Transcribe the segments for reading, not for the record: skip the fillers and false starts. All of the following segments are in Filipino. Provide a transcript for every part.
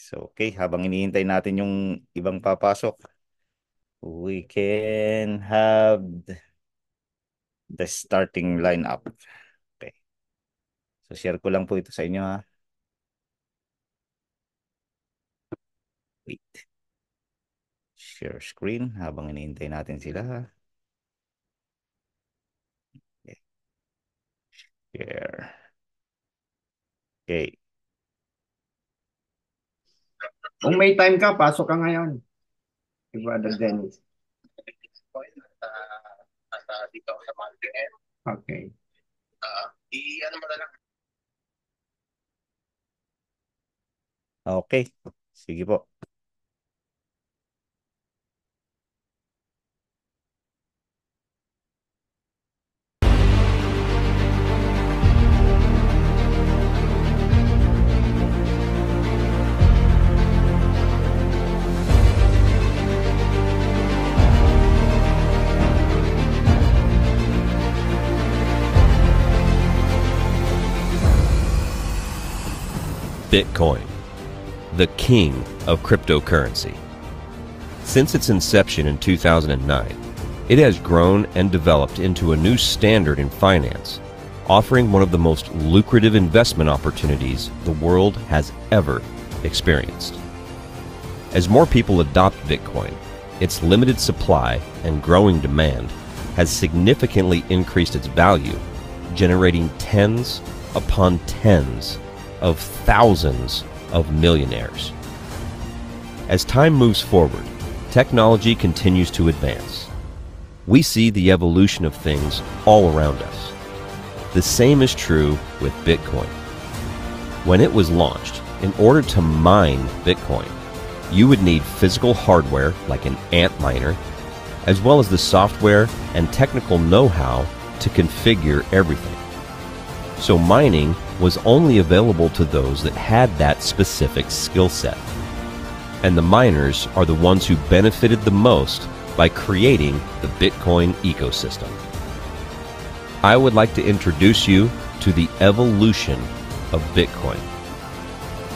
So, okay, habang iniintay natin yung ibang papasok, we can have the starting lineup. Okay. So, share ko lang po ito sa inyo ha. Wait. Share screen habang iniintay natin sila. Okay. Share. Okay. Kung may time ka, pasok ka ngayon. Si Brother Dennis. Okay. Okay. Sige po. Bitcoin, the king of cryptocurrency. Since its inception in 2009, it has grown and developed into a new standard in finance, offering one of the most lucrative investment opportunities the world has ever experienced. As more people adopt Bitcoin, its limited supply and growing demand has significantly increased its value, generating tens upon tens of thousands of millionaires. As time moves forward, technology continues to advance. We see the evolution of things all around us. The same is true with Bitcoin. When it was launched, in order to mine Bitcoin, you would need physical hardware like an Antminer, as well as the software and technical know-how to configure everything. So mining was only available to those that had that specific skill set. And the miners are the ones who benefited the most by creating the Bitcoin ecosystem. I would like to introduce you to the evolution of Bitcoin,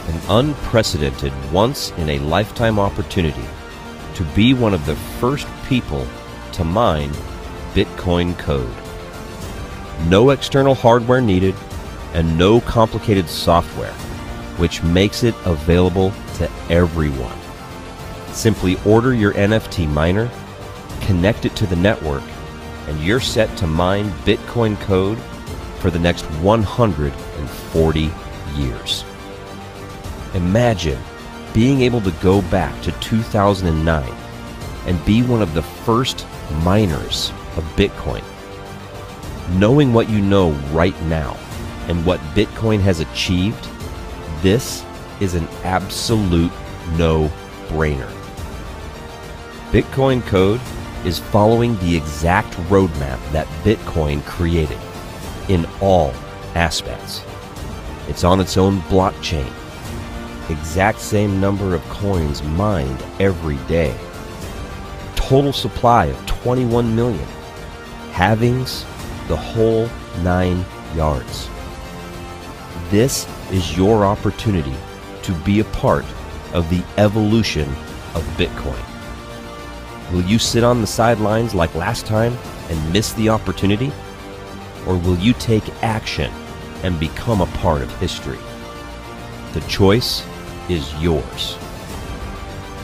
an unprecedented once-in-a-lifetime opportunity to be one of the first people to mine Bitcoin code. No external hardware needed and no complicated software, which makes it available to everyone. Simply order your NFT miner, connect it to the network, and you're set to mine Bitcoin code for the next 140 years. Imagine being able to go back to 2009 and be one of the first miners of Bitcoin. Knowing what you know right now and what Bitcoin has achieved, this is an absolute no-brainer. Bitcoin code is following the exact roadmap that Bitcoin created in all aspects. It's on its own blockchain. Exact same number of coins mined every day. Total supply of 21 million. Halvings, the whole 9 yards. This is your opportunity to be a part of the evolution of Bitcoin. Will you sit on the sidelines like last time and miss the opportunity? Or will you take action and become a part of history? The choice is yours.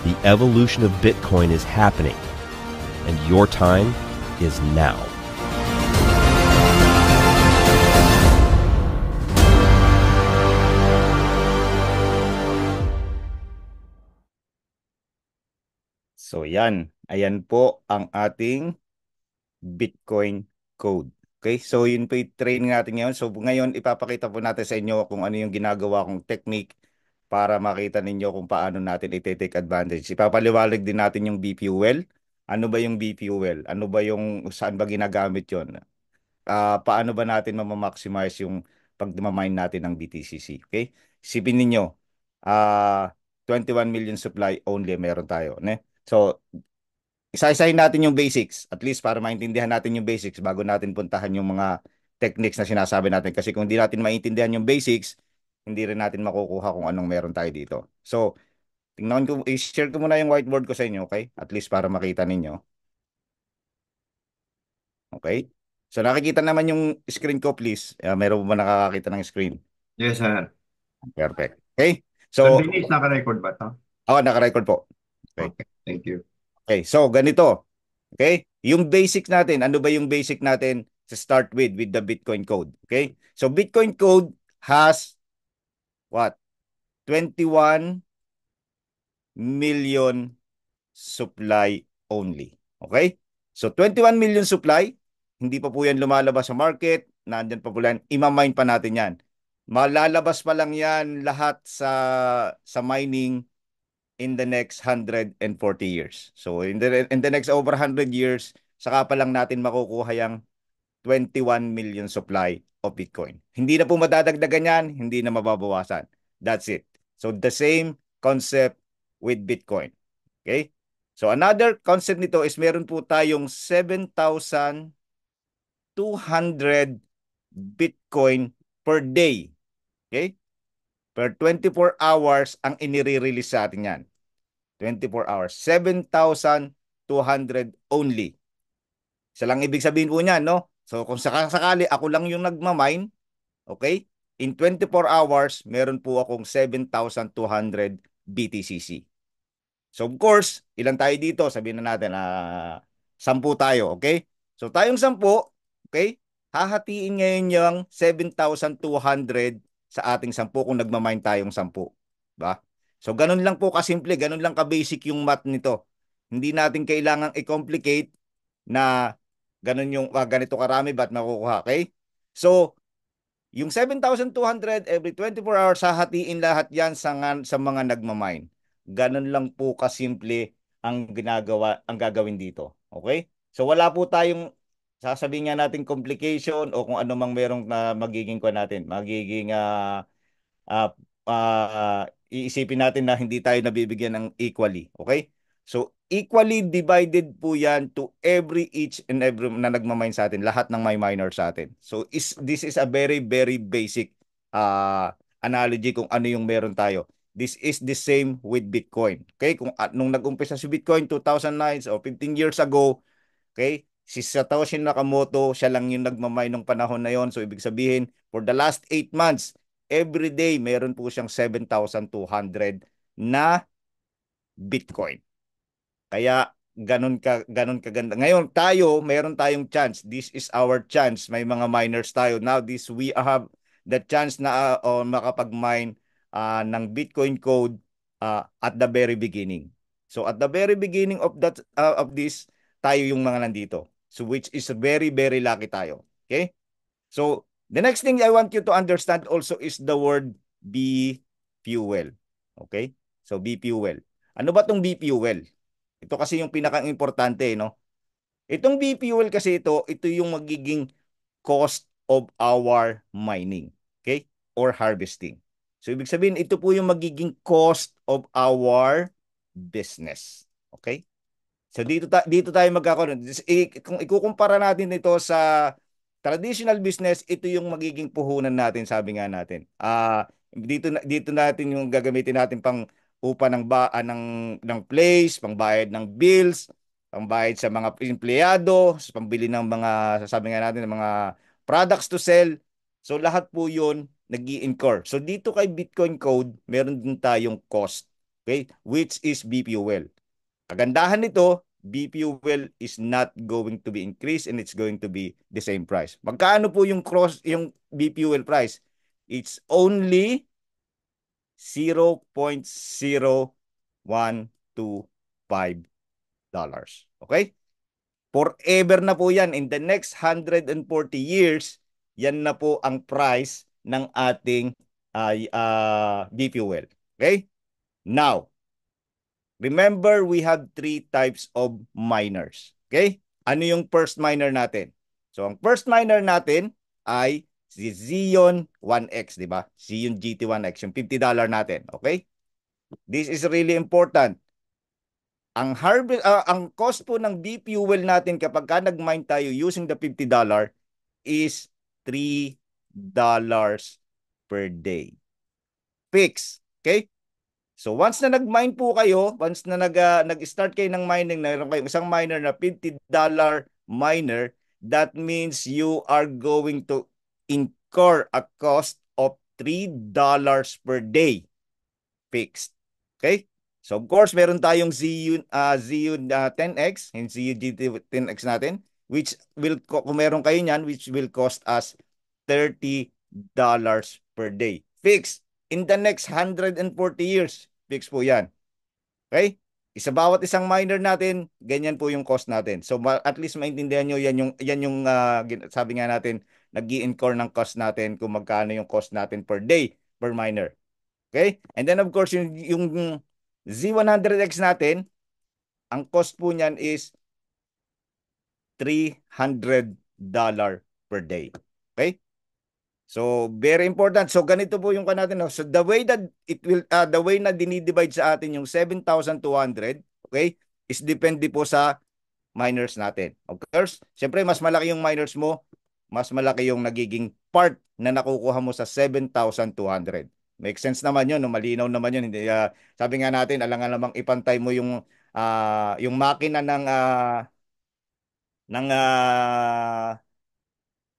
The evolution of Bitcoin is happening, and your time is now. So, yan. Ayan po ang ating Bitcoin code. Okay, so yun po yung training natin ngayon. So ngayon ipapakita po natin sa inyo kung ano yung ginagawa kong technique para makita ninyo kung paano natin i-take advantage. Ipapaliwanag din natin yung B-Fuel. Ano ba yung B-Fuel? Ano ba yung saan ba ginagamit yon? Paano ba natin ma-maximize yung pag-mine natin ng BTCC? Okay? Isipin ninyo, ah 21 million supply only meron tayo. Ne? So, isa-isahin natin yung basics, at least para maintindihan natin yung basics bago natin puntahan yung mga techniques na sinasabi natin. Kasi kung hindi natin maintindihan yung basics, hindi rin natin makukuha kung anong meron tayo dito. So, Tingnan ko, i-share ko muna yung whiteboard ko sa inyo, okay? At least para makita ninyo. Okay? So nakikita naman yung screen ko, please. Meron ba nakakakita ng screen? Yes, sir. Perfect. Okay? Sir So, Dennis, naka-record ba to? naka-record po. Okay. Okay, thank you. Okay, so ganito. Okay? Yung basic natin, ano ba yung basic natin to start with the Bitcoin code? Okay? So Bitcoin code has what? 21 million supply only. Okay? So 21 million supply, hindi pa po yan lumalabas sa market, nandyan pa po yan, imamine pa natin yan. Malalabas pa lang yan lahat sa mining in the next 140 years. So in the next over 100 years, saka pa lang natin makukuha yung 21 million supply of Bitcoin. Hindi na po madadagdagan yan, hindi na mababawasan. That's it. So the same concept with Bitcoin. Okay? So another concept nito is meron po tayong 7,200 Bitcoin per day. Okay? Per 24 hours ang inire-release sa atin yan. 24 hours. 7,200 only. Isa lang ibig sabihin po niyan, no? So kung sakasakali ako lang yung nagmamine, okay? In 24 hours, meron po akong 7,200 BTCC. So of course, ilan tayo dito? Sabihin na natin, 10 tayo, okay? So tayong 10, okay? Hahatiin ngayon yung 7,200 sa ating 10 kung nagmamine tayong 10. Diba? So ganun lang po kasimple, ganun lang ka-basic yung math nito. Hindi natin kailangang i-complicate na ganun yung ganito karami ba't makukuha, okay? So, yung 7,200 every 24 hours, hahatiin lahat yan sa mga nagmamine. Ganun lang po kasimple ang gagawin dito. Okay? So wala po tayong sasabihin nga natin complication o kung ano mang merong magiging magiging uh, iisipin natin na hindi tayo nabibigyan ng equally. Okay? So, equally divided po yan to each and every na nagmamine sa atin, lahat ng may minor sa atin. So, this is a very, very basic analogy kung ano yung meron tayo. This is the same with Bitcoin. Okay? Kung nung nag-umpisa si Bitcoin 2009 or 15 years ago, okay? Si Satoshi Nakamoto, siya lang yung nagmamine nung panahon na yon. So, ibig sabihin, for the last 8 months, every day, meron po siyang 7,200 na Bitcoin. Kaya, ganun kaganda. Ngayon, meron tayong chance. This is our chance. May mga miners tayo. Now, we have the chance na makapag-mine ng Bitcoin code at the very beginning. So, at the very beginning of this, tayo yung mga nandito. So which is very, very lucky tayo. Okay? So the next thing I want you to understand also is the word B-fuel. Okay? So B-fuel. Ano ba tong B-fuel? Ito kasi yung pinaka-importante, no? Itong B-fuel kasi ito yung magiging cost of our mining. Okay? Or harvesting. So ibig sabihin, ito po yung magiging cost of our business. Okay? So dito tayo magkakaroon. Kung ikukumpara natin ito sa traditional business, ito yung magiging puhunan natin, sabi nga natin. Dito natin yung gagamitin natin pang upa ng place, pangbayad ng bills, pangbayad sa mga empleyado, pambili ng mga sabi nga natin ng mga products to sell. So lahat po 'yun nag-i-incur. So dito kay Bitcoin Code, meron din tayong cost, okay? Which is BPUL. Kagandahan nito, B-fuel is not going to be increased and it's going to be the same price. Magkano po yung B-fuel price? It's only 0.0125 dollars. Okay? Forever na po yan. In the next 140 years, yan na po ang price ng ating B-fuel. Okay? Now, remember, we have 3 types of miners. Okay? Ano yung first miner natin? So, ang first miner natin ay si Xeon 1X, di ba? Xeon GT1X, yung $50 natin. Okay? This is really important. Ang cost po ng B-fuel natin kapag nag-mine tayo using the $50 is $3 per day. Fix. Okay? So once na nag-mine po kayo, once na nag-start kayo ng mining, mayroon kayong isang miner na $50 miner, that means you are going to incur a cost of $3 per day fixed. Okay? So of course, meron tayong ZU 10X, yung ZU GT 10X natin, which will, kung meron kayo niyan, which will cost us $30 per day. Fixed. In the next 140 years, fixed po yan. Okay? Bawat isang miner natin, ganyan po yung cost natin. So at least maintindihan nyo, yan yung sabi nga natin, nag-i-incur ng cost natin kung magkano yung cost natin per day per miner. Okay? And then of course, yung Z100X natin, ang cost po niyan is $300 per day. Okay? So, very important. So, ganito po yung natin. No? So, the way that the way na dinidivide sa atin yung 7,200, okay, is depende po sa miners natin. Of course, syempre, mas malaki yung miners mo, mas malaki yung nagiging part na nakukuha mo sa 7,200. Make sense naman yun, no? Malinaw naman yun. Hindi, sabi nga natin, alangan namang ipantay mo yung makina ng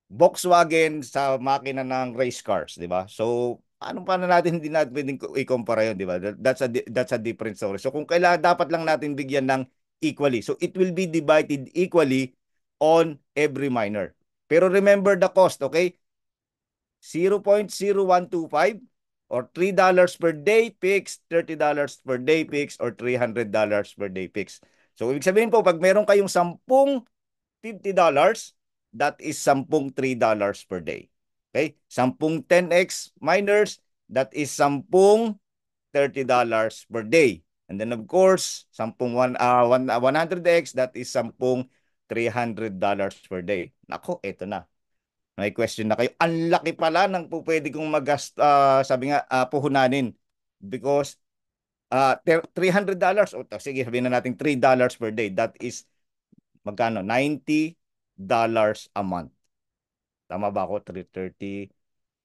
Volkswagen sa makina ng race cars, di ba? So, paano natin hindi natin pwedeng i-compare yun, di ba? That's a different story. So, kung kailangan, dapat lang natin bigyan ng equally. So, it will be divided equally on every miner. Pero remember the cost, okay? 0.0125 or $3 per day fixed, $30 per day fixed, or $300 per day fixed. So, ibig sabihin po, pag meron kayong 10 $50, that is 10 $3 per day. Okay? 10 10x miners, that is 10 $30 per day. And then of course, 100x, that is 10 $300 per day. Nako, eto na. May question na kayo. Ang laki pala ng pwede kong sabi nga, puhunanin. Because $300, o sige, sabihin na natin $3 per day. That is magkano? $90 a month. Tama ba ako? 330,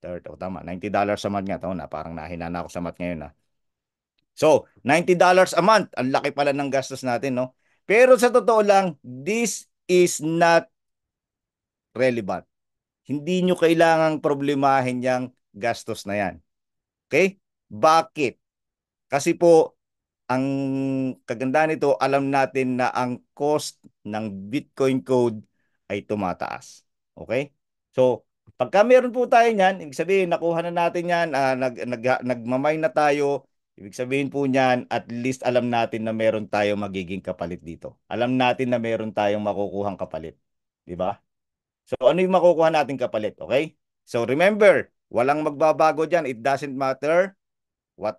30, oh, tama. $90 a month nga. Tama na, parang nahinana ako sa math ngayon. So, $90 a month. Ang laki pala ng gastos natin, no? Pero sa totoo lang, this is not relevant. Hindi nyo kailangang problemahin yung gastos na yan. Okay? Bakit? Kasi po, ang kagandahan nito, alam natin na ang cost ng Bitcoin code ay tumataas. Okay? So, pagka meron po tayo niyan, ibig sabihin, nakuha na natin yan, nagmamine na tayo, ibig sabihin po niyan, at least alam natin na meron tayong magiging kapalit dito. Alam natin na meron tayong makukuhang kapalit. Di ba? So, ano yung makukuha natin kapalit? Okay? So, remember, walang magbabago dyan. It doesn't matter what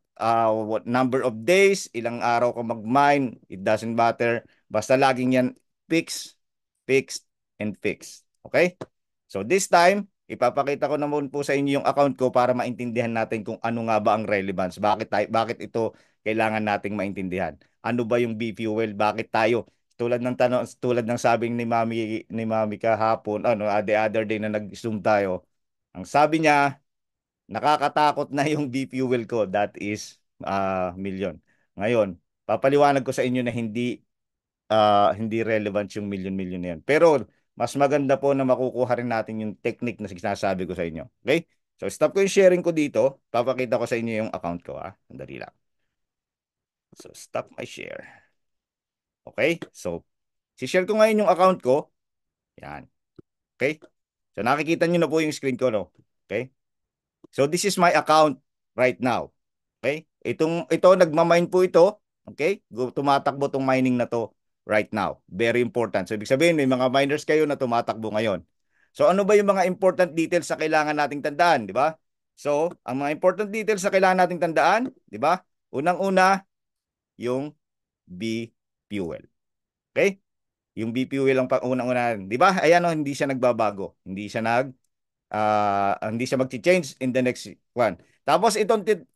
number of days, ilang araw ka mag-mine, it doesn't matter. Basta laging yan fixed, fixed, and fixed. Okay? So this time, ipapakita ko naman po sa inyo yung account ko para maintindihan natin kung ano nga ba ang relevance. Bakit ito kailangan nating maintindihan? Ano ba yung B-fuel? Bakit tayo? Tulad ng sabing ni Mami kahapon, the other day na nag-zoom tayo. Ang sabi niya, nakakatakot na yung B-fuel ko. That is million. Ngayon, papaliwanag ko sa inyo na hindi relevant yung million na yan. Pero mas maganda po na makukuha rin natin yung technique na sinasabi ko sa inyo. Okay? So stop ko yung sharing ko dito. Papakita ko sa inyo yung account ko. Sandali lang. So stop my share. Okay? So si-share ko ngayon yung account ko. Yan. Okay? So nakikita nyo na po yung screen ko, no? Okay? So this is my account right now. Okay? Ito nagmamine po ito. Okay? Tumatakbo tong mining na to right now. Very important. So ibig sabihin may mga miners kayo na tumatakbo ngayon. So ano ba yung mga important details na kailangan nating tandaan, di ba? So, ang mga important details na kailangan nating tandaan, di ba? Unang-una, yung B fuel. Okay? Yung B fuel ang unang-una, di ba? Ayan, hindi siya nagbabago. Hindi siya mag-change in the next one. Tapos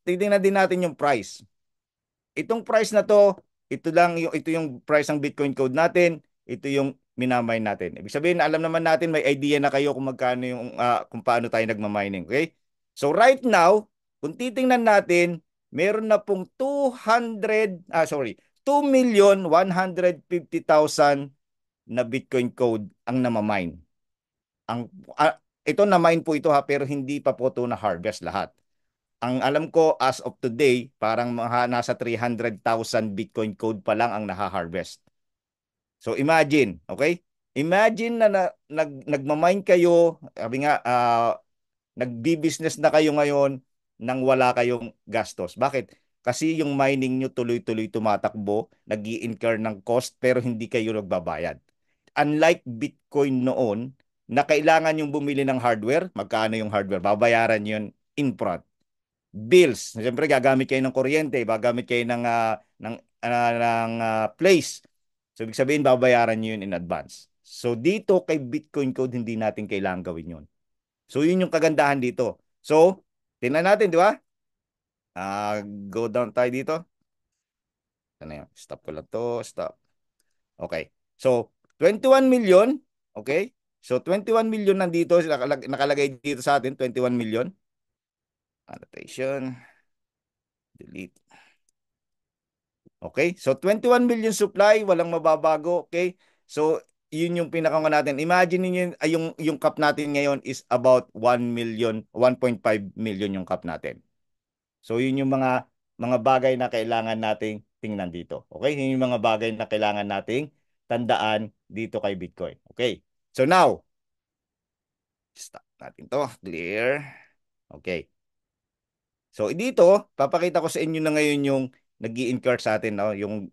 titingnan din natin yung price. Itong price na to, ito yung price ng Bitcoin code natin, ito yung minamine natin. Ibig sabihin, alam naman natin, may idea na kayo kung magkano kung paano tayo nagmamining, okay? So right now, kung titingnan natin meron na pong 2,150,000 na Bitcoin code ang namamine. Ito na-mine po ito ha, pero hindi pa po ito na-harvest lahat. Ang alam ko as of today, parang nasa 300,000 Bitcoin code pa lang ang naha-harvest. So imagine, okay? Imagine na, nagmamine kayo, sabi nga, nagbi-business na kayo ngayon nang wala kayong gastos. Bakit? Kasi yung mining nyo tuloy-tuloy tumatakbo, nag-i-incur ng cost pero hindi kayo nagbabayad. Unlike Bitcoin noon, na kailangan yung bumili ng hardware, magkano yung hardware? Babayaran yun in front. Bills, siyempre gagamit kayo ng kuryente, gagamit kayo ng place. So, ibig sabihin, babayaran nyo yun in advance. So, dito kay Bitcoin Code, hindi natin kailangan gawin yun. So, yun yung kagandahan dito. So, tingnan natin, di ba? Go down tayo dito. Ano yun? Stop ko lang to. Stop. Okay. So, 21 million. Okay? So, 21 million nandito. Nakalagay dito sa atin. 21 million. Annotation. Delete. Okay? So, 21 million supply. Walang mababago. Okay? So, yun yung pinakanga natin. Imagine niyo yung cap natin ngayon is about 1 million, 1.5 million yung cap natin. So, yun yung mga bagay na kailangan nating tingnan dito. Okay? Yun yung mga bagay na kailangan nating tandaan dito kay Bitcoin. Okay? So, now, stop natin to. Clear. Okay. So, dito, papakita ko sa inyo na ngayon yung nag-i-incur sa atin, no? Yung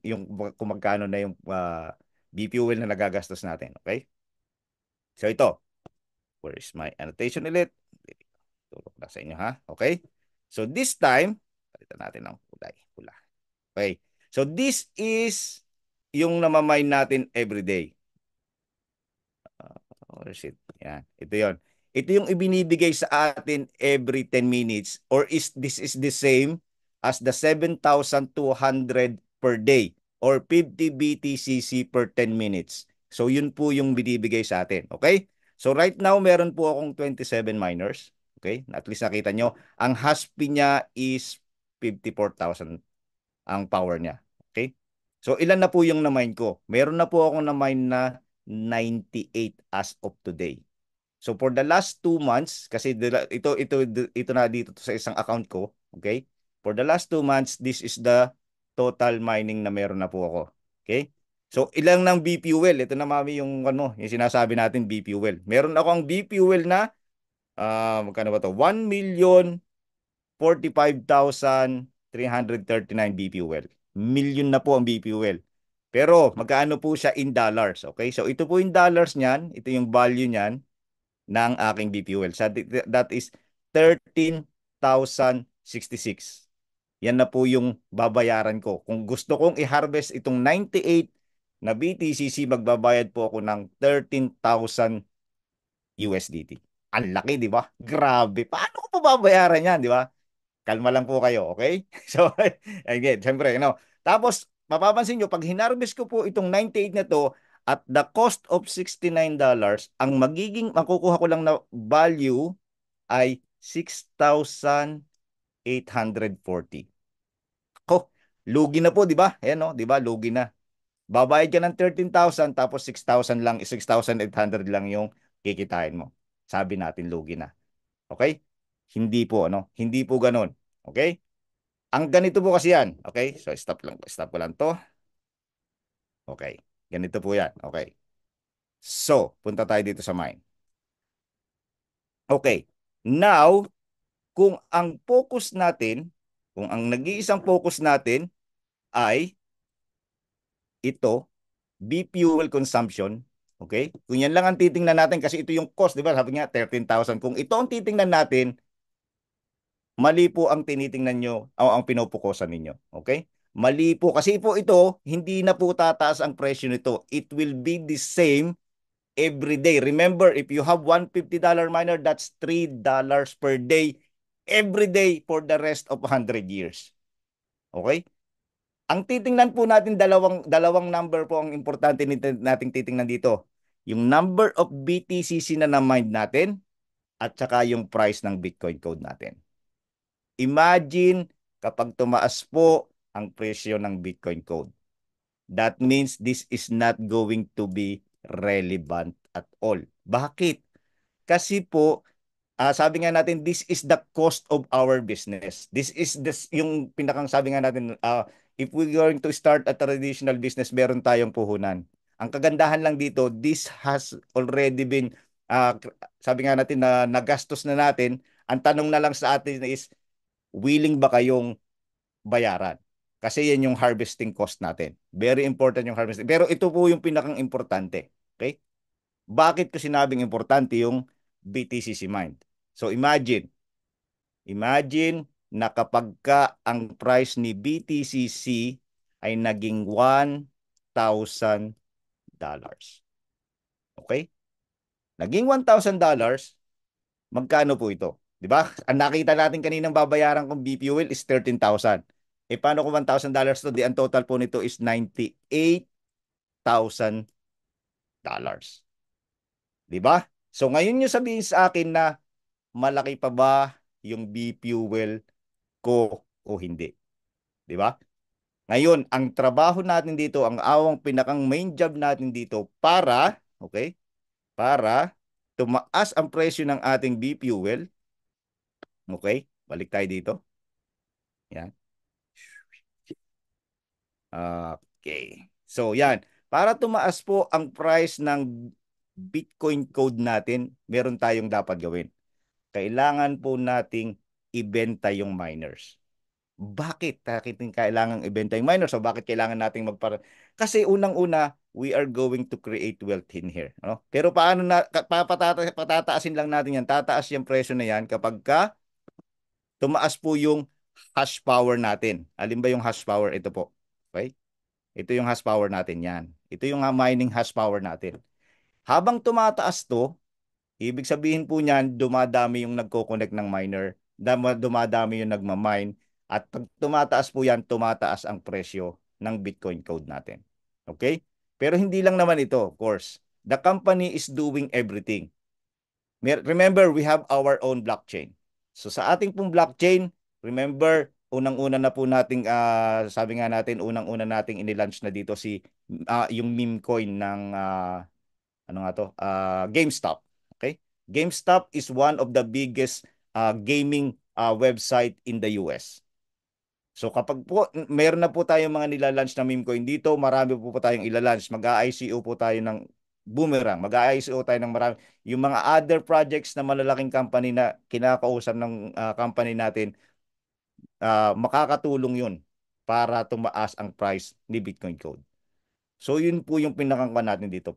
kung magkano na yung BP fuel na nagagastos natin. Okay? So, ito. Where is my annotation ulit? Tulog na sa inyo, ha? Okay? So, this time, palitan natin ng kulay. Pula. Okay. So, this is yung namamine natin everyday. Where is it? Yan. Ito yon. Ito yung ibinibigay sa atin every 10 minutes or this is the same as the 7,200 per day or 50 BTCC per 10 minutes. So, yun po yung binibigay sa atin. Okay? So, right now, meron po akong 27 miners. Okay? At least nakita nyo. Ang hash fee niya is 54,000 ang power niya. Okay? So, ilan na po yung na-mine ko? Meron na po akong na-mine na 98 as of today. So, for the last 2 months, kasi ito na dito sa isang account ko, okay? For the last 2 months, this is the total mining na meron na po ako. Okay? So, ilang ng BP fuel? Ito na mami yung sinasabi natin BP fuel. Meron ako ang BP fuel na magkano ba to? 1,045,339 BP fuel. Million na po ang BP fuel. Pero magkano po siya in dollars? Okay? So, ito po yung dollars niyan. Ito yung value niyan ng aking BP fuel. So, that is 13,066. Yan na po yung babayaran ko. Kung gusto kong i-harvest itong 98 na BTCC, magbabayad po ako ng 13,000 USDT. Ang laki, di ba? Grabe. Paano ko pa babayaran yan, di ba? Kalma lang po kayo, okay? So, again, siyempre, Tapos, mapapansin nyo, pag hinarvest ko po itong 98 na to, at the cost of $69, ang makukuha ko lang na value ay 6,840. Ko, lugi na po, di ba? Ayan, no? Di ba? Lugi na. Babayad ka ng 13,000 tapos 6,000 lang, 6,800 lang yung kikitain mo. Sabi natin, lugi na. Okay? Hindi po, Hindi po ganun. Okay? Ang ganito po kasi yan. Okay? So, stop ko lang to. Okay. Ganito po yan. Okay. So, punta tayo dito sa mine. Okay. Now, kung ang focus natin, kung ang nag-iisang focus natin ay ito, B-fuel consumption, okay? Kung yan lang ang titingnan natin kasi ito yung cost, di ba? Sabi nga, 13,000. Kung ito ang titingnan natin, mali po ang tinitingnan nyo o ang pinopokusan ninyo. Okay? Mali po. Kasi po ito, hindi na po tataas ang presyo nito. It will be the same every day. Remember, if you have $150 miner, that's $3 per day every day for the rest of 100 years. Okay? Ang titingnan po natin, dalawang number po ang importante nating titingnan dito. Yung number of BTCC na na-mine natin at saka yung price ng Bitcoin code natin. Imagine, kapag tumaas po ang presyo ng Bitcoin code. That means this is not going to be relevant at all. Bakit? Kasi po, sabi nga natin, this is the cost of our business. This is yung pinakang sabi nga natin, if we're going to start a traditional business, meron tayong puhunan. Ang kagandahan lang dito, this has already been, sabi nga natin na nagastos na natin. Ang tanong na lang sa atin is, willing ba kayong bayaran? Kasi yan yung harvesting cost natin. Very important yung harvesting. Pero ito po yung pinakang importante. Okay? Bakit ko sinabing importante yung BTCC Mine? So imagine na kapag ka ang price ni BTCC ay naging $1,000. Okay? Naging $1,000, magkano po ito? 'Di ba? Ang nakita natin kaninang babayaran kong BP fuel is 13,000. Paano kung $1,000 to? Di ang total po nito is $98,000. 'Di ba? So ngayon niyo sabihin sa akin na malaki pa ba yung BP fuel ko o hindi? 'Di ba? Ngayon, ang trabaho natin dito, ang pinakang main job natin dito okay, para tumaas ang presyo ng ating BP fuel. Okay? Balik tayo dito. Yan. Okay. So, yan. Para tumaas po ang price ng Bitcoin code natin, meron tayong dapat gawin. Kailangan po nating ibenta yung miners. Bakit? Bakit kailangan ibenta yung miners? So, bakit kailangan nating Kasi unang-una, we are going to create wealth in here. Ano? Pero paano patataasin lang natin yan? Tataas yung presyo na yan kapag tumaas po yung hash power natin. Alin ba yung hash power? Ito po. Okay? Ito yung hash power natin yan. Ito yung mining hash power natin. Habang tumataas to, ibig sabihin po niyan, dumadami yung nagko-connect ng miner, dumadami yung nagmamine, at pag tumataas po yan, tumataas ang presyo ng Bitcoin code natin. Okay? Pero hindi lang naman ito, of course. The company is doing everything. Remember, we have our own blockchain. So sa ating pong blockchain, remember, unang-una na po nating, sabi nga natin, unang-una nating inilaunch na dito yung meme coin ng, ano nga to, GameStop. Okay? GameStop is one of the biggest gaming website in the US. So kapag po meron na po tayong mga nila-launch na meme coin dito, marami po tayong ila-launch. Mag-ICO po tayo ng Boomerang, mag-ICO tayo ng marami. Yung mga other projects na malalaking company na kinakausap ng company natin, makakatulong yun para tumaas ang price ni Bitcoin Code. So yun po yung pinakangka natin dito.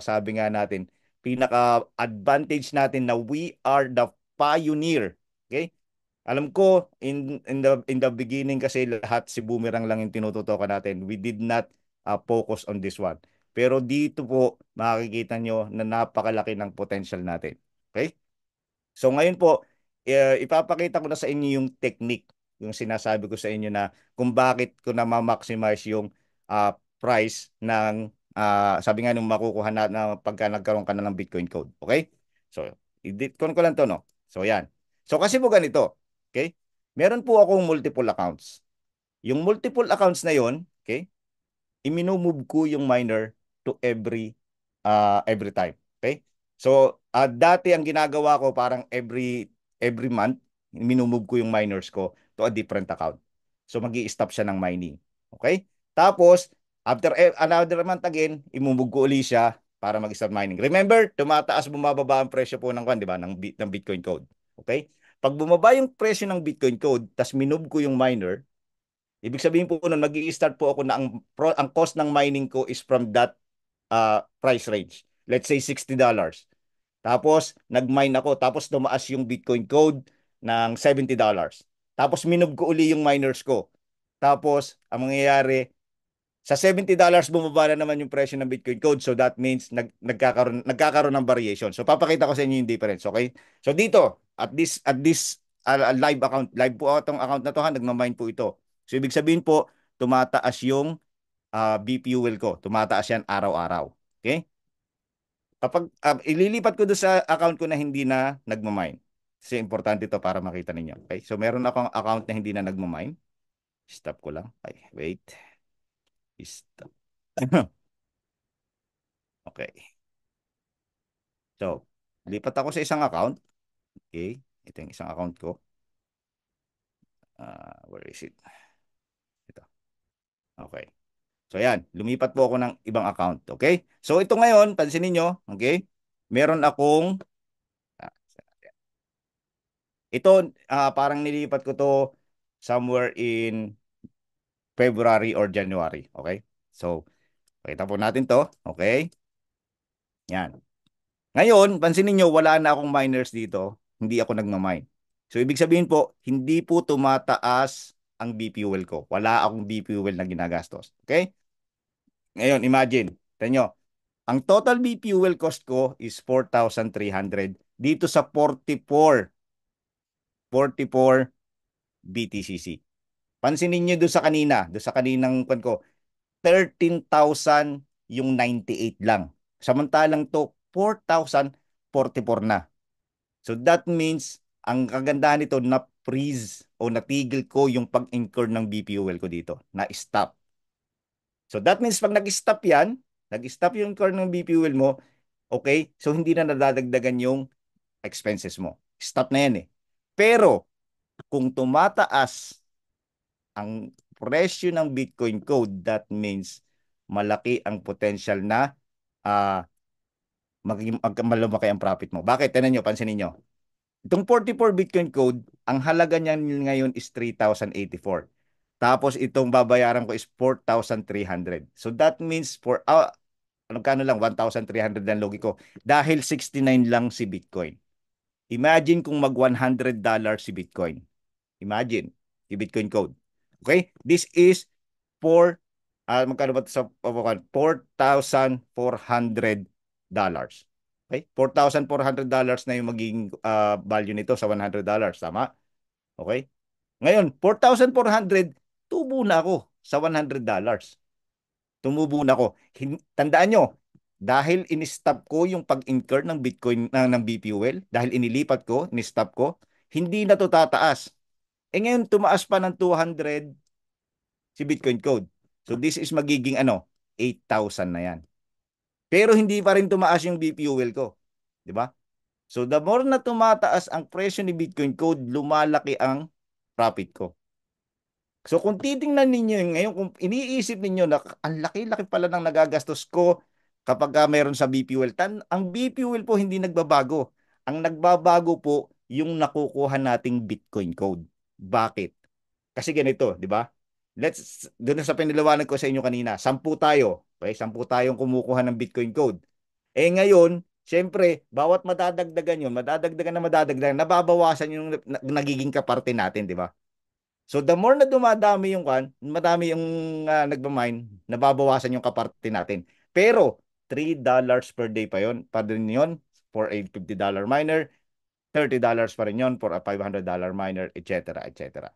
Sabi nga natin, pinaka-advantage natin na we are the pioneer. Okay? Alam ko in the beginning kasi lahat si Boomerang lang yung tinututukan natin. We did not focus on this one. Pero dito po makikita nyo na napakalaki ng potential natin. Okay? So ngayon po ipapakita ko na sa inyo yung technique, yung sinasabi ko sa inyo na kung bakit ko na ma-maximize yung price ng sabi nga nung makukuha na pagka nagkaroon ka na ng Bitcoin code. Okay? So, i-edit ko lang to, no? So, yan. So, kasi po ganito. Okay? Meron po akong multiple accounts. Yung multiple accounts na yon, okay? I-move ko yung miner to every time. Okay? So, dati ang ginagawa ko parang every month, minumove ko yung miners ko to a different account. So, magi-stop siya ng mining. Okay? Tapos, after another month again, imumove ko uli siya para mag-start mining. Remember, tumataas, bumababa ang presyo po ng di ba, ng Bitcoin code. Okay? Pag bumaba yung presyo ng Bitcoin code, tas minove ko yung miner, ibig sabihin po nun, mag-i-start po ako na ang cost ng mining ko is from that price range. Let's say $60. Tapos, nag-mine ako. Tapos, tumaas yung Bitcoin code ng $70. Tapos, minove ko uli yung miners ko. Tapos, ang mangyayari, sa $70 bumaba na naman yung presyo ng Bitcoin code. So that means nagkakaroon ng variation. So papakita ko sa inyo yung difference, okay? So dito, at this live account, live po itong account na to, nagmamine po ito. So ibig sabihin po, tumataas yung BP fuel ko. Tumataas yan araw-araw. Okay? Kapag ililipat ko doon sa account ko na hindi na nagmamine. Kasi importante ito para makita ninyo. Okay? So, meron akong account na hindi na nagmamine. Stop ko lang. Okay, wait. Stop. Okay. So, lipat ako sa isang account. Okay. Ito yung isang account ko. Where is it? Ito. Okay. So, yan. Lumipat po ako ng ibang account. Okay? So, ito ngayon, pansinin nyo. Okay? Meron akong ah, ito, parang nilipat ko to somewhere in February or January. Okay? So, pakita po natin to. Okay? Yan. Ngayon, pansinin nyo, wala na akong miners dito. Hindi ako nagmamine. So, ibig sabihin po, hindi po tumataas ang B fuel ko. Wala akong B fuel na ginagastos. Okay? Ngayon, imagine. Tignan nyo, ang total B fuel cost ko is 4,300 dito sa 44 BTCC. Pansinin nyo doon sa kaninang kwan ko, 13,000 yung 98 lang. Samantalang to, 4,044 na. So that means, ang kagandahan nito, na-freeze o natigil ko yung pag-incur ng B fuel ko dito. Na-stop. So that means, pag nag-stop yan, nag-stop yung incur ng B fuel mo, okay? So hindi na nadadagdagan yung expenses mo. Stop na yan eh. Pero, kung tumataas ang presyo ng Bitcoin code, that means malaki ang potential na uh, malumaki ang profit mo. Bakit? Tinan nyo, pansinin nyo. Itong 44 Bitcoin code, ang halaga niya ngayon is 3,084. Tapos itong babayaran ko is 4,300. So that means kano lang, 1,300 lang logi ko. Dahil 69 lang si Bitcoin. Imagine kung mag $100 si Bitcoin. Imagine, si Bitcoin code. Okay? This is for, magkano ba sa $4,400. Okay? $4,400 na yung magiging value nito sa $100. Tama? Okay? Ngayon, 4,400, tubo na ako sa $100. Tumubo na ako. Tandaan nyo, dahil in-stop ko yung pag-incur ng Bitcoin, ng B fuel, dahil inilipat ko, in-stop ko, hindi na to tataas. Ngayon, tumaas pa ng 200 si Bitcoin code. So this is magiging 8,000 na yan. Pero hindi pa rin tumaas yung B fuel ko. Di ba? So the more na tumataas ang presyo ni Bitcoin code, lumalaki ang profit ko. So kung titingnan ninyo ngayon, kung iniisip ninyo na ang laki-laki pala ng nagagastos ko kapag meron sa B fuel, ang B fuel po hindi nagbabago. Ang nagbabago po yung nakukuha nating Bitcoin code. Bakit? Kasi ganito, di ba? Doon sa piniliwanag ko sa inyo kanina, 10 tayo. Okay, 10 tayong kumukuha ng Bitcoin code. Ngayon, syempre, bawat madadagdagan, nababawasan yung nagiging kaparte natin, di ba? So the more na dumadami yung madami yung nagmamine, nababawasan yung kaparte natin. Pero $3 per day pa din yun for a $50 miner, $30 pa rin yun for a $500 miner, etc. etc.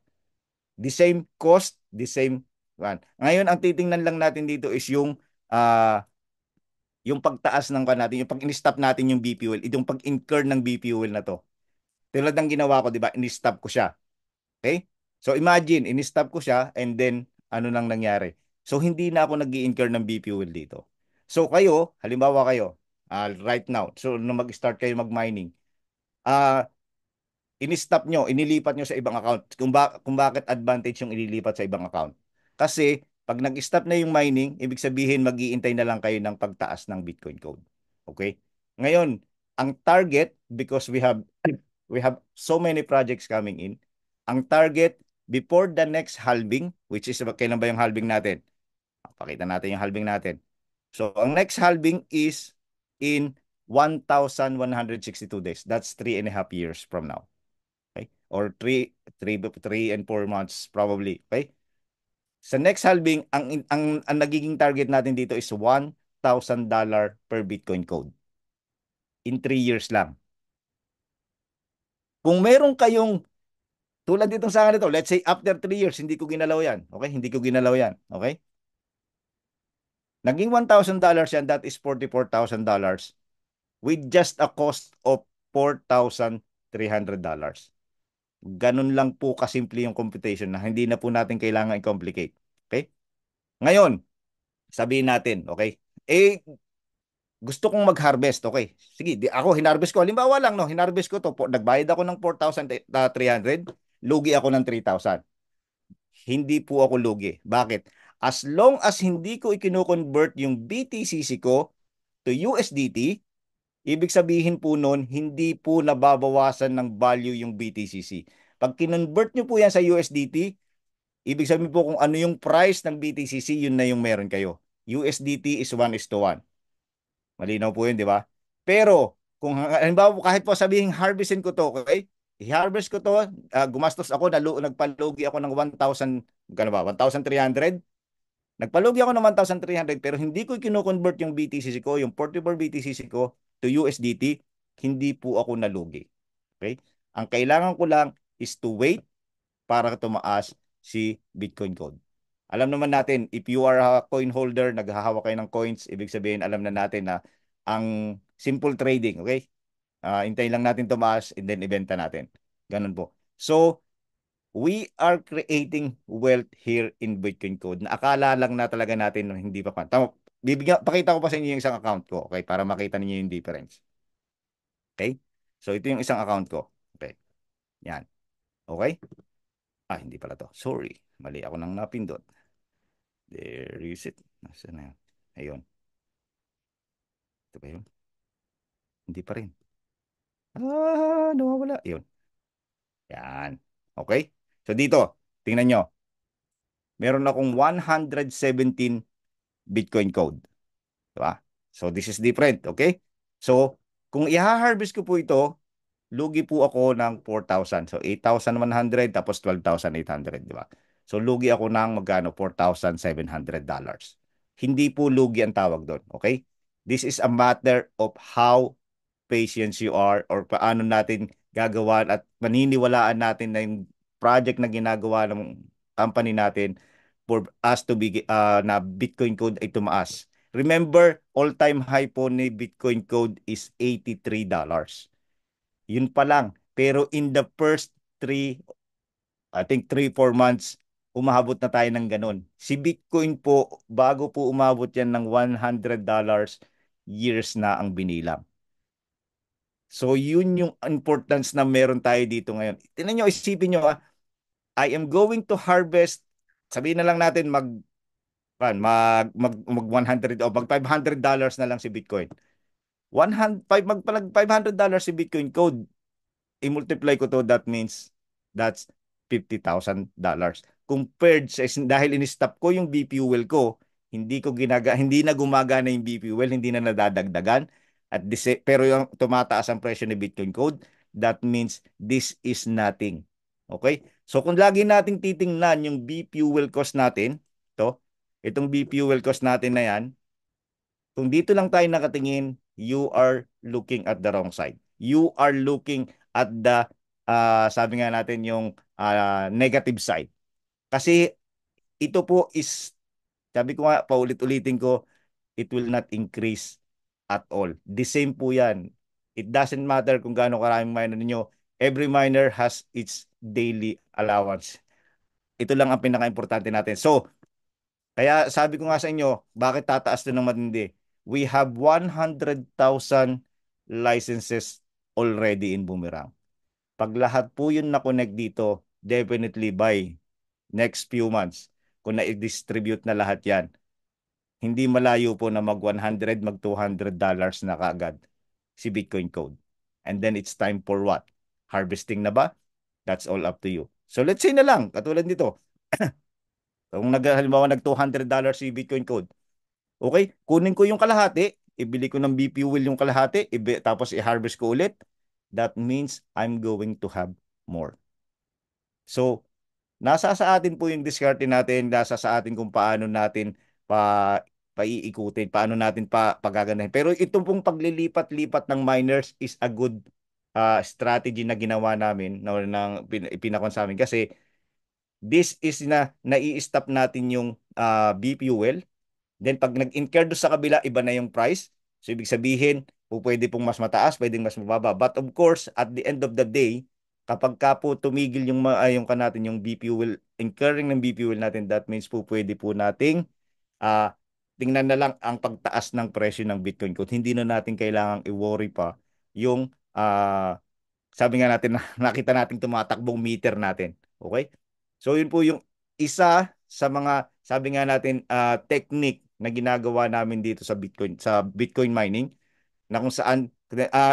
The same cost, the same one. Ngayon, ang titingnan lang natin dito is yung pagtaas ng natin, yung pag-in-stop natin yung B fuel, yung pag-incur ng B fuel na to. Tulad ng ginawa ko, di ba? In-stop ko siya. Okay? So imagine, in-stop ko siya and then ano nang nangyari? So hindi na ako nag-i-incur ng B fuel dito. So kayo, halimbawa kayo, right now, so nung mag-start kayo mag-mining, in-stop nyo, inilipat nyo sa ibang account. Kung bakit advantage yung ililipat sa ibang account. Kasi pag nag-stop na yung mining, ibig sabihin mag-iintay na lang kayo ng pagtaas ng Bitcoin code. Okay? Ngayon, ang target, because we have so many projects coming in, ang target before the next halving, which is kailan ba yung halving natin? Pakita natin yung halving natin. So, ang next halving is in 1,162 days. That's 3.5 years from now. Okay? Or 3 and 4 months probably. Okay? Sa next halving, ang nagiging target natin dito is $1,000 per Bitcoin code. In 3 years lang. Kung meron kayong tulad ditong sa akin ito, let's say after 3 years, hindi ko ginalaw yan. Okay? Hindi ko ginalaw yan. Okay? Naging $1,000 yan, that is $44,000 with just a cost of $4,000 $300. Ganun lang po kasimple yung computation na hindi na po natin kailangan i-complicate. Okay? Ngayon, sabihin natin, okay? Gusto kong mag-harvest, okay? Sige, ako hinarvest ko. Halimbawa lang, no, hinarvest ko to, nagbayad ako ng 4,300, lugi ako ng 3,000. Hindi po ako lugi. Bakit? As long as hindi ko i-convert yung BTCC ko to USDT, ibig sabihin po nun, hindi po nababawasan ng value yung BTCC. Pag kinonvert nyo po yan sa USDT, ibig sabihin po kung ano yung price ng BTCC, yun na yung meron kayo. USDT is 1:1. Malinaw po yun, di ba? Pero, kung halimbawa kahit po sabihin harvestin ko to, okay? I-harvest ko to, gumastos ako, nagpalugi ako ng 1,000, magkano ba? 1,300? Nagpalugi ako ng 1,300 pero hindi ko kino-convert yung BTCC ko, yung portable BTCC ko to USDT, hindi po ako nalugi. Okay? Ang kailangan ko lang is to wait para tumaas si Bitcoin Code. Alam naman natin, if you are a coin holder, naghahawak kayo ng coins, ibig sabihin, alam na natin na ang simple trading, okay? Hintayin lang natin tumaas and then ibenta natin. Ganun po. So, we are creating wealth here in Bitcoin Code na akala lang na talaga natin no, hindi pa pa. Pakita ko pa sa inyo yung isang account ko, okay? Para makita niyo yung difference. Okay? So, ito yung isang account ko. Okay. Yan. Okay? Hindi pala to. Sorry. Mali ako nang napindot. There is it. Nasaan na yun? Ayun. Ito ba yun? Hindi pa rin. Nawawala. Ayun. Yan. Okay? So dito, tingnan nyo. Meron akong 117 Bitcoin code. Diba? So this is different. Okay? So, kung i-harvest ko po ito, lugi po ako ng 4,000. So 8,100 tapos 12,800. Diba? So lugi ako ng magkano? $4,700. Hindi po lugi ang tawag doon. Okay? This is a matter of how patient you are or paano natin gagawa at maniniwalaan natin na yung project na ginagawa ng company natin for us to be na Bitcoin code ay tumaas. Remember, all-time high po ni Bitcoin code is $83. Yun pa lang. Pero in the first I think 3-4 months, umahabot na tayo ng ganun. Si Bitcoin po, bago po umabot yan ng $100, years na ang binilang. So, yun yung importance na meron tayo dito ngayon. Tingnan nyo, isipin nyo, I am going to harvest, sabihin na lang natin mag 100 o mag $500 na lang si Bitcoin. 500 $500 si Bitcoin code, i-multiply ko to, that means that's $50,000. Compared sa, dahil in-stop ko yung BP fuel ko, hindi na gumagana yung BP fuel, hindi na nadadagdagan, pero yung tumataas ang presyo ni Bitcoin code, that means this is nothing. Okay? So kung lagi nating titingnan yung BP fuel cost natin, itong BP fuel cost natin na yan, kung dito lang tayo nakatingin, you are looking at the wrong side. You are looking at the, sabi nga natin, yung negative side. Kasi ito po is, sabi ko nga, paulit-ulitin ko, it will not increase at all. The same po yan. It doesn't matter kung gaano karaming miner ninyo. Every miner has its daily allowance. Ito lang ang pinaka-importante natin. So, kaya sabi ko nga sa inyo, bakit tataas ito ng matindi? We have 100,000 licenses already in Boomerang. Pag lahat po yun na-connect dito, definitely by next few months, kung na-distribute na lahat yan, hindi malayo po na mag 100, mag $200 na kaagad si Bitcoin code. And then it's time for what? Harvesting na ba? That's all up to you. So let's say na lang, katulad nito, kung halimbawa nag $200 si Bitcoin code, okay, kunin ko yung kalahati, ibili ko ng BP fuel yung kalahati, tapos i-harvest ko ulit, that means I'm going to have more. So, nasa sa atin po yung diskarte natin, nasa sa atin kung paano natin paiikutin, paano natin pagaganahin. Pero ito pong paglilipat-lipat ng miners is a good strategy na ginawa namin na ipinakon sa amin kasi this is nai-stop natin yung BP fuel. Then pag nag-incur sa kabila, iba na yung price. So ibig sabihin, pwede pong mas mataas, pwedeng mas mababa. But of course, at the end of the day, kapag ka po tumigil yung natin, yung BP fuel, incurring ng BP fuel natin, that means po pwede po nating ah tingnan na lang ang pagtaas ng presyo ng Bitcoin Code. Hindi na natin kailangang i-worry pa yung sabi nga natin na nakita natin tumatakbong meter natin. Okay? So yun po yung isa sa mga sabi nga natin technique na ginagawa namin dito sa Bitcoin mining na kung saan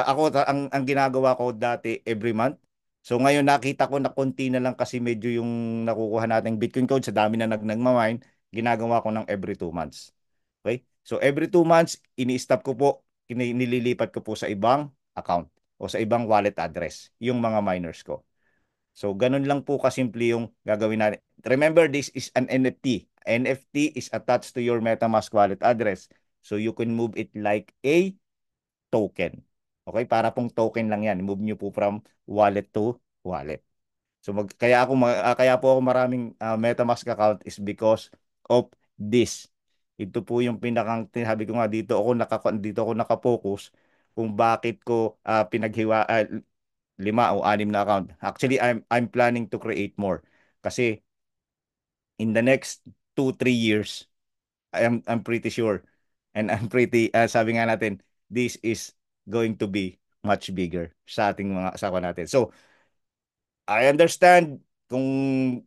ako ang ginagawa ko dati every month. So ngayon nakita ko na konti na lang kasi medyo yung nakukuha nating Bitcoin code sa dami na nagmamine, ginagawa ko ng every 2 months. Okay? So every 2 months, ini-stop ko po, nililipat ko po sa ibang account o sa ibang wallet address yung mga miners ko. So ganun lang po kasimple yung gagawin natin. Remember, this is an NFT. NFT is attached to your MetaMask wallet address. So you can move it like a token. Okay? Para pong token lang yan. Move nyo po from wallet to wallet. So kaya po ako maraming MetaMask account is because of this. Ito po yung sabi ko nga dito ako nakapokus kung bakit ko pinaghiwa 5 o 6 na account. Actually, I'm planning to create more kasi in the next 2-3 years I'm pretty sure and I'm pretty sabi nga natin this is going to be much bigger sa ating mga asawa natin. So, I understand kung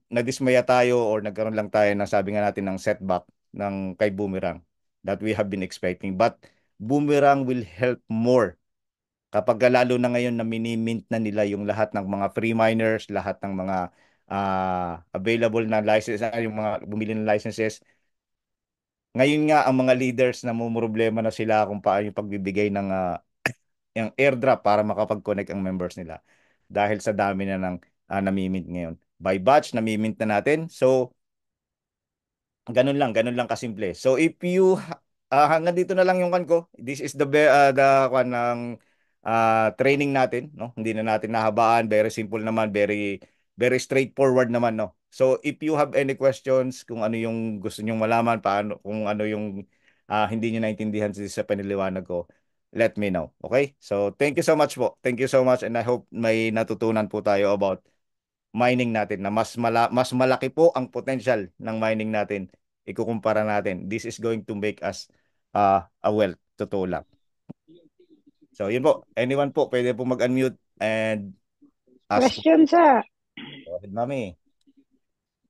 nadismaya tayo or nagkaroon lang tayo ng sabi nga natin ng setback ng kay Boomerang that we have been expecting. But Boomerang will help more kapag lalo na ngayon na minimint na nila yung lahat ng mga free miners, lahat ng mga available na licenses, yung mga bumili ng licenses. Ngayon nga ang mga leaders na problema na sila kung paano yung pagbibigay ng yung airdrop para makapag-connect ang members nila dahil sa dami na ng namimint ngayon. By batch, namimint na natin. So, ganun lang kasimple. So, if you, hanggang dito na lang yung kan ko. This is the kan ng training natin. No? Hindi na natin nahabaan. Very simple naman. Very, very straightforward naman. No? So, if you have any questions, kung ano yung gusto nyong malaman, paano, kung ano yung hindi nyo naintindihan sa paniliwanag ko, let me know. Okay? So, thank you so much po. Thank you so much and I hope may natutunan po tayo about mining natin na mas malaki po ang potential ng mining natin ikukumpara natin. This is going to make us a wealth. Totoo lang. So, yun po. Anyone po, pwede po mag-unmute and ask. Question sa, Go ahead, mami.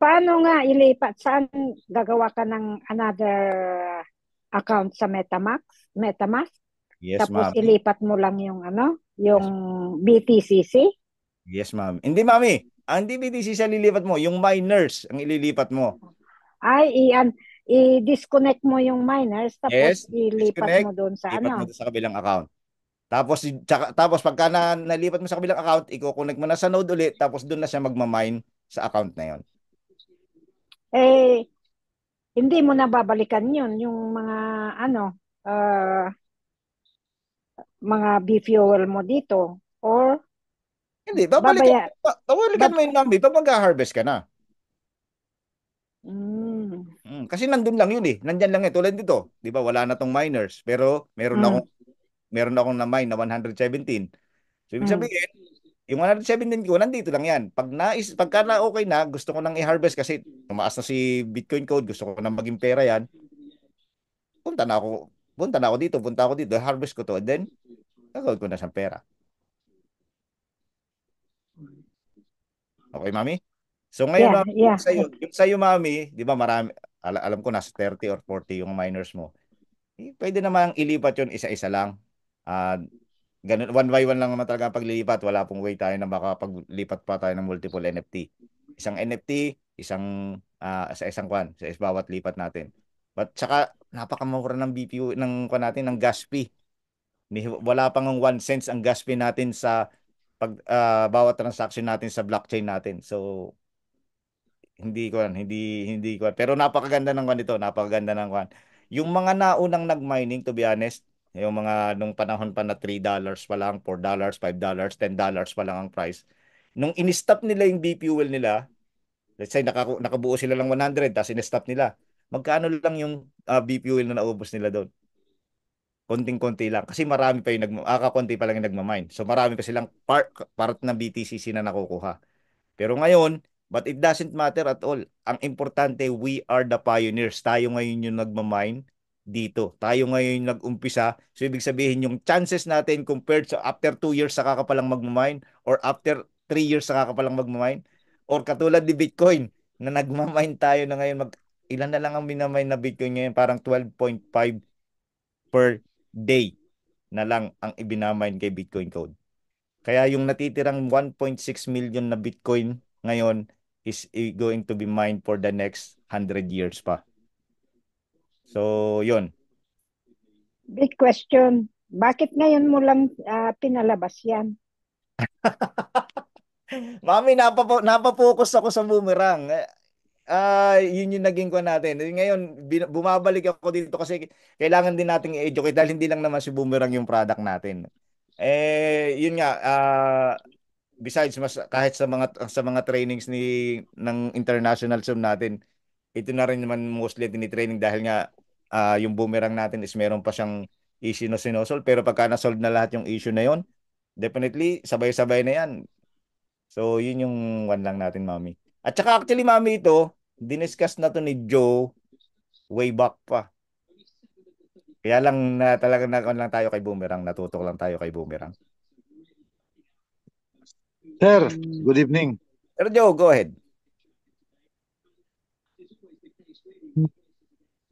paano nga ilipat? Saan gagawa ka ng another account sa MetaMask? Yes, Tapos mami. ilipat mo lang yung yung BTCC? Yes, mami. Hindi, mami. Hindi BTC siya lilipat mo. Yung miners ang ililipat mo. Ay, i-disconnect mo yung miners tapos Yes, ilipat disconnect. mo doon sa Lipat mo sa kabilang account. Tapos pagka nalipat mo sa kabilang account, i-connect mo na sa node ulit, tapos doon na siya magmamine sa account na yon. Eh, hindi mo na babalikan yun, yung mga mga B-fuel mo dito. Or Hindi, babalikan Bab- mo yun, mami, pag mag-harvest ka na. Mm. Kasi nandun lang yun eh. Nandyan lang eh. Tulad dito, di ba, wala na tong miners. Pero meron akong na-mine na 117. So, ibig sabihin, yung 117 ko, nandito lang yan. Pagka na okay na, gusto ko nang i-harvest kasi tumaas na si Bitcoin code, gusto ko nang maging pera yan, punta na ako, punta ako dito, harvest ko to, and then, gagawin ko na siyang pera. Okay, mami? So, ngayon, mami, yung sa'yo, mami, di ba, marami, alam ko, nasa 30 or 40 yung miners mo. Pwede namang ilipat yun isa-isa lang. Ganun, one by one lang naman talaga ang paglilipat. Wala pong way tayo na makapaglipat pa tayo ng multiple NFT. Isang NFT, sa isang kwan, sa bawat lipat natin. But saka, napakamura ng BPU ng kwan natin, ng gas fee. Wala pang 1 cents ang gas fee natin sa bawat transaction natin sa blockchain natin. So, hindi ko. Pero napakaganda ng kwan nito, napakaganda ng kwan. Yung mga naunang nag-mining, to be honest, yung mga nung panahon pa na $3 pa lang, $4, $5, $10 pa lang ang price. Nung in-stop nila yung BP fuel nila, let's say nakabuo sila lang 100, tapos in-stop nila. Magkano lang yung BP fuel na naubos nila doon? Konting-konti lang. Kasi marami pa yung kakonti pa lang yung nagmamine. So marami pa silang part ng BTCC na nakukuha. Pero ngayon, but it doesn't matter at all. Ang importante, we are the pioneers. Tayo ngayon yung nagmamine dito. Tayo ngayon yung nag-umpisa. So ibig sabihin yung chances natin compared sa after 2 years saka ka palang magmamine or after 3 years saka ka palang magmamine or katulad ni Bitcoin na nagmamine tayo na ngayon ilan na lang ang minamine na Bitcoin ngayon, parang 12.5 per day na lang ang ibinamine kay Bitcoin Code. Kaya yung natitirang 1.6 million na Bitcoin ngayon is going to be mined for the next 100 years pa. So, yun. Big question. Bakit ngayon mo lang pinalabas yan? Mami, napapokus ako sa boomerang. Yun yung naging ko natin. Ngayon, bumabalik ako dito kasi kailangan din nating i-educate dahil hindi lang naman si boomerang yung product natin. Yun nga, besides kahit sa mga trainings ng international Zoom natin, ito na rin naman mostly tinitraining dahil nga yung boomerang natin is meron pa siyang issue na sinosolve, pero pagka na-solve na lahat yung issue na yon, definitely sabay-sabay na yan. So yun yung one lang natin, Mami. At saka actually, Mami, ito diniscuss na to ni Joe way back pa. Kaya lang na talaga lang tayo kay boomerang, natutok lang tayo kay boomerang. Sir, good evening. Pero Joe, go ahead.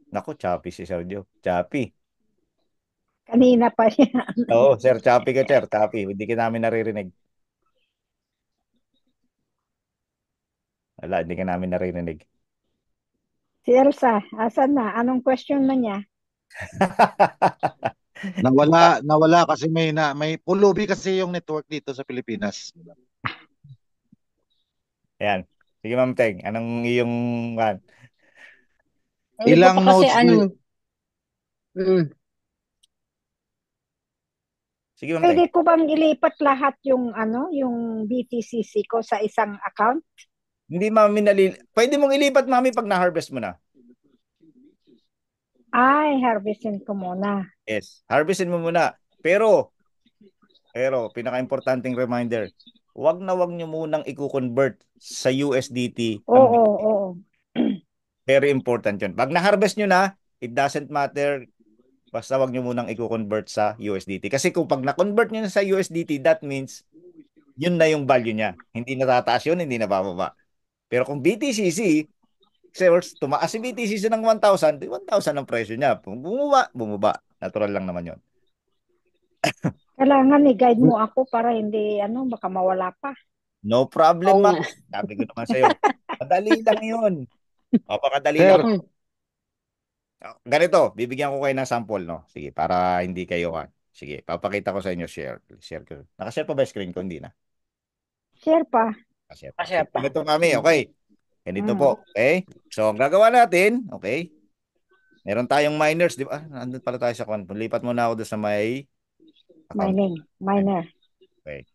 Nako, choppy si Sir Joe. Choppy. Kanina pa yan. Oo, Sir, choppy ka, Sir. Choppy. Hindi ka namin naririnig. Wala, hindi ka namin naririnig. Si Elsa, asan na? Anong question na niya? Nawala kasi may pulubi kasi yung network dito sa Pilipinas. Ayan. Sige, Ma'am Teng. Anong iyong... Hindi ko Ilang pa kasi nodes Sige, Ma'am Teng. Pwede ko bang ilipat lahat yung yung BTCC ko sa isang account? Hindi, Mami, pwede mong ilipat, Mami, pag na-harvest mo na. Ay, harvestin ko muna. Yes, harvestin mo muna. Pero, pinaka-importanting reminder, wag nyo munang i-convert sa USDT. Oo. Very important yun. Pag na-harvest nyo na, it doesn't matter. Basta wag nyo munang i-convert sa USDT. Kasi kung pag na-convert nyo na sa USDT, that means yun na yung value niya. Hindi na tataas yun, hindi na bababa. Pero kung BTCC, tumaas si BTCC ng 1,000, 1,000 ang presyo niya. Bumaba. Natural lang naman yun. Kailangan i-guide mo ako para hindi, baka mawala pa. No problem, Oo Ma'am. nga. Sabi ko naman sa'yo. Madali lang yun. Napakadali Sir, lang. Ganito, bibigyan ko kayo ng sample, no? Sige, para hindi kayo Sige, papakita ko sa inyo, share ko. Nakashare pa ba screen ko? Hindi na. Share pa. Nakashare pa. Kasi pa. Ganito, Mami, okay? Ganito po, okay? So, ang gagawa natin, okay? Meron tayong miners, di ba? Nandun pala tayo sa lipat muna ako doon sa may account. Miner. Okay.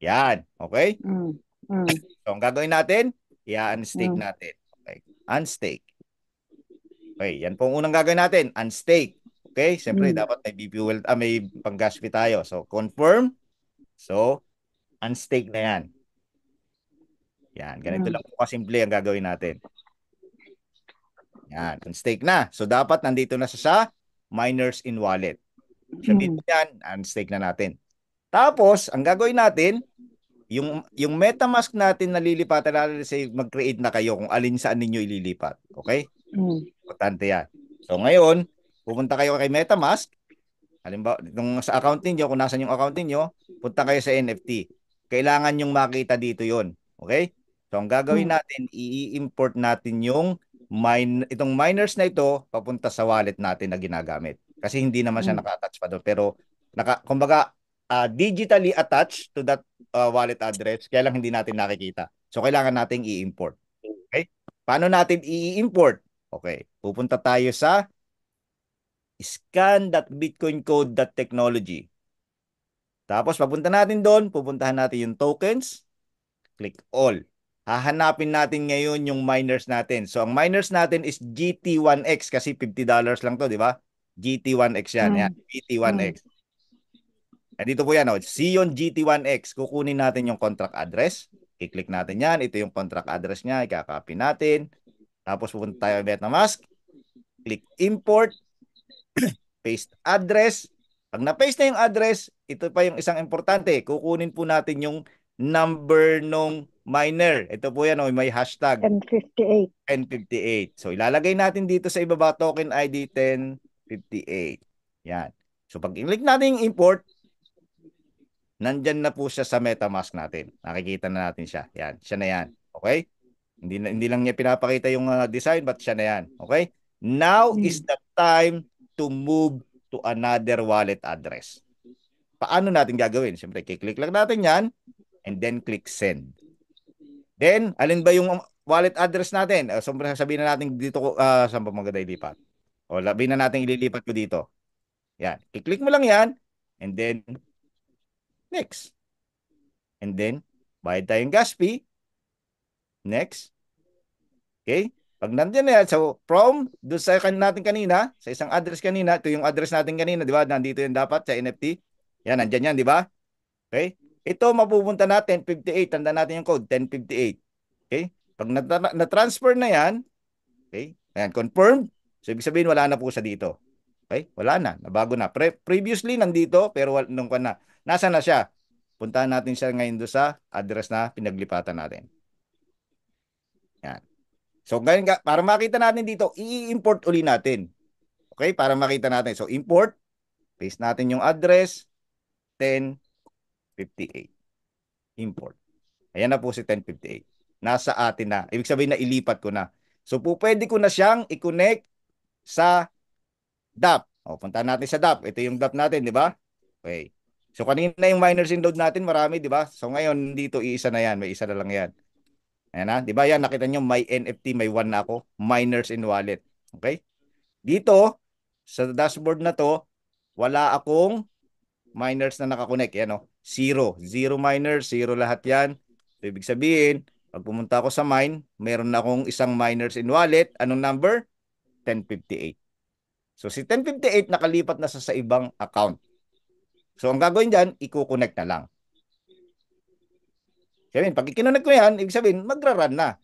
Yan, okay? Mm. So, ang gagawin natin, i-unstake Mm. natin. Okay. Unstake. Okay, yan po ang unang gagawin natin, unstake. Okay, siyempre dapat may fuel, may pang-gas fee tayo. So, confirm. So, unstake na yan. Yan, ganito lang po kasimple ang gagawin natin. Yan, unstake na. So, dapat nandito na sa miners in wallet. So, dito yan, unstake na natin. Tapos, ang gagawin natin, yung MetaMask natin na lilipatan, say mag-create na kayo kung alin saan ninyo ililipat. Okay? Importante yan. So ngayon, pupunta kayo kay MetaMask. Halimbawa, sa account niyo, kung nasan yung account niyo, punta kayo sa NFT. Kailangan yung makita dito yon. Okay? So ang gagawin natin, i-import natin itong miners na ito papunta sa wallet natin na ginagamit. Kasi hindi naman siya naka-attach pa doon. Pero, kumbaga, digitally attached to that wallet address, kaya lang hindi natin nakikita. So, kailangan nating i-import. Okay? Paano natin i-import? Okay. Pupunta tayo sa scan.bitcoincode.technology. Tapos, papunta natin doon, pupuntahan natin yung tokens, click all. Hahanapin natin ngayon yung miners natin. So, ang miners natin is GT1X kasi $50 lang to, di ba? GT1X yan. Ayan, GT1X. At dito po yan, Sion GT1X. Kukunin natin yung contract address. I-click natin yan. Ito yung contract address niya. I-copy natin. Tapos pupunta tayo sa MetaMask. Click import. Paste address. Pag na-paste na yung address, ito pa yung isang importante. Kukunin po natin yung number nung miner. Ito po yan, may hashtag 1058. 1058. So ilalagay natin dito sa ibaba token ID 1058. Yan. So pag i-click natin yung import, nandyan na po siya sa MetaMask natin. Nakikita na natin siya. Yan, siya na yan. Okay? Hindi lang niya pinapakita yung design, but siya na yan. Okay? Now is the time to move to another wallet address. Paano natin gagawin? Siyempre, kiklik lang natin yan and then click send. Then, alin ba yung wallet address natin? Sabihin na natin dito, saan ba maganda ilipat? O, sabihin na natin ililipat ko dito. Yan. I-click mo lang yan and then next. And then, bayad tayong gas fee. Next. Okay? Pag nandiyan na yan, so from doon sa natin kanina, sa isang address kanina, ito yung address natin kanina, di ba? Nandito yung dapat sa NFT. Yan, nandyan yan, di ba? Okay? Ito, mapupunta na 1058. Tanda natin yung code, 1058. Okay? Pag na-transfer na yan, okay? Ayan, confirmed. So, ibig sabihin, wala na po siya dito. Okay? Wala na. Nabago na. Previously, nandito, pero nung na. Nasa na siya? Puntahan natin siya ngayon doon sa address na pinaglipatan natin. Yan. So, ngayon, para makita natin dito, i-import uli natin. Okay? Para makita natin. So, import. Paste natin yung address. 1058. Import. Ayan na po si 1058. Nasa atin na. Ibig sabihin na ilipat ko na. So, pwede ko na siyang i-connect sa DApp. O, punta natin sa DApp. Ito yung DApp natin, di ba? Okay. So, kanina yung miners in load natin, marami, di ba? So, ngayon, dito, iisa na yan. May isa na lang yan. Ayan na. Di ba yan? Nakita nyo, may NFT, may one na ako. Miners in wallet. Okay? Dito, sa dashboard na to, wala akong miners na nakakonect. Yan o. Zero. Zero miners. Zero lahat yan. So, ibig sabihin, pag pumunta ako sa mine, meron na akong isang miners in wallet. Anong number? 1058. So, si 1058 nakalipat na sa ibang account. So, ang gagawin dyan, i-connect na lang. Sabihin, pag i-connect ko yan, ibig sabihin, magra-run na.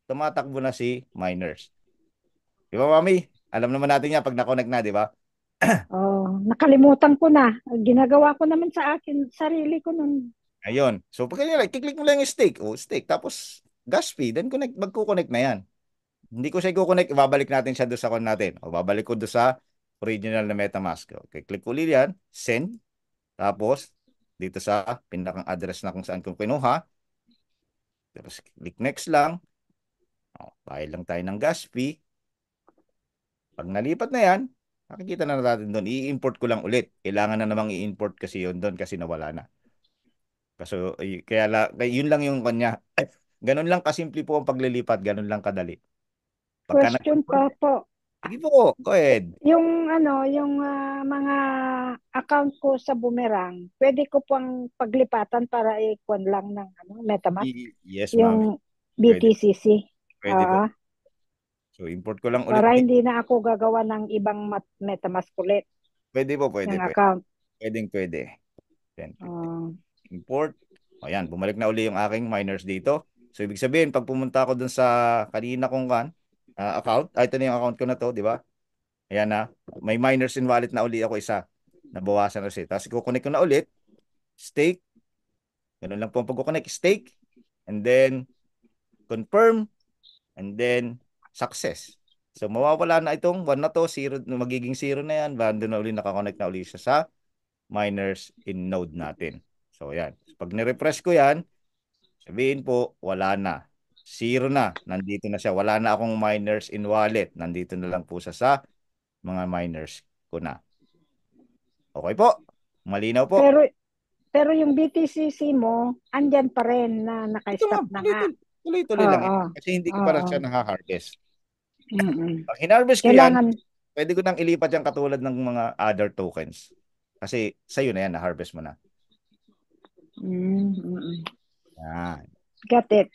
Tumatakbo na si miners. Di ba, Mami? Alam naman natin yan pag na-connect na, di ba? Nakalimutan ko na. Ginagawa ko naman sa akin, sarili ko nun. Ayun. So, pag i-click mo lang yung stake. O, stake. Tapos, gas fee. Then, magkukonect na yan. Hindi ko siya i-connect. Ibabalik natin siya doon sa account natin. O, babalik ko doon sa original na MetaMask. Okay, click ulit yan. Send. Tapos, dito sa pinakang address na kung saan kong kinuha. Tapos, click next lang. O, bayad lang tayo ng gas fee. Pag nalipat na yan, makikita na natin doon. I-import ko lang ulit. Kailangan na namang i-import kasi yun doon kasi nawala na. Kaso, kaya yun lang yung kanya. Ganun lang kasimple po ang paglilipat. Ganun lang kadali. Question pa po. Sige po, go ahead. Yung mga account ko sa Boomerang, pwede ko pang paglipatan para i-con lang ng MetaMask? Yes, yung BTCC. Pwede po. So, import ko lang ulit. Para hindi na ako gagawa ng ibang MetaMask ulit. Pwede po, pwede. Yung account. Pwede. Import. O yan, bumalik na uli yung aking miners dito. So, ibig sabihin, pag pumunta ako dun sa kanina kong account, ito na yung account ko na to, di ba? Ayan na. May miners in wallet na uli ako isa. Nabawasan na siya. Tapos, i-connect ko na ulit. Stake. Ganun lang po ang pag-connect. Stake. And then, confirm. And then, success. So, mawawala na itong 1 na to. Zero, magiging 0 na yan. Bando na uli, nakakonect na uli siya sa miners in node natin. So, yan. Pag nirefresh ko yan, sabihin po, wala na. 0 na. Nandito na siya. Wala na akong miners in wallet. Nandito na lang po siya sa mga miners ko na. Okay po? Malinaw po? Pero yung BTCC mo, andyan pa rin na naka-stop na nga. Tuloy-tuloy lang yan. Kasi hindi ko para siya naka-harvest. Pag hinarvest ko yan, pwede ko nang ilipat yan katulad ng mga other tokens. Kasi sa'yo na yan, na-harvest mo na. Yan. Got it.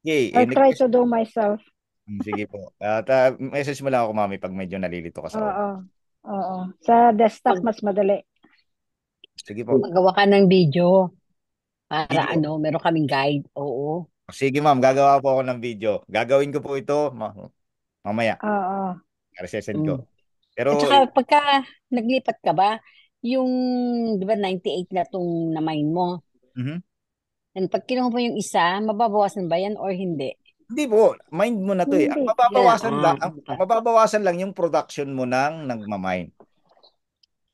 Okay. I'll try to do myself. Sige po. At message mo lang ako, mami, pag medyo nalilito ka sa code. Oo. Oo. Sa desktop Mag- mas madali. Sige po. Magawa ka ng video para Video. meron kaming guide. Oo. Sige, ma'am. Gagawa po ako ng video. Gagawin ko po ito mamaya. Oo. Sesend ko. Mm. Pero, At saka pagka naglipat ka ba, yung, di ba, 98 na tong na-mine mo. mhm. And pag kinuha mo yung isa, mababawasan ba yan or hindi? Hindi po. Mind mo na to eh. Ang Hindi. mababawasan lang, Ah, ang mababawasan lang yung production mo ng nagmamine.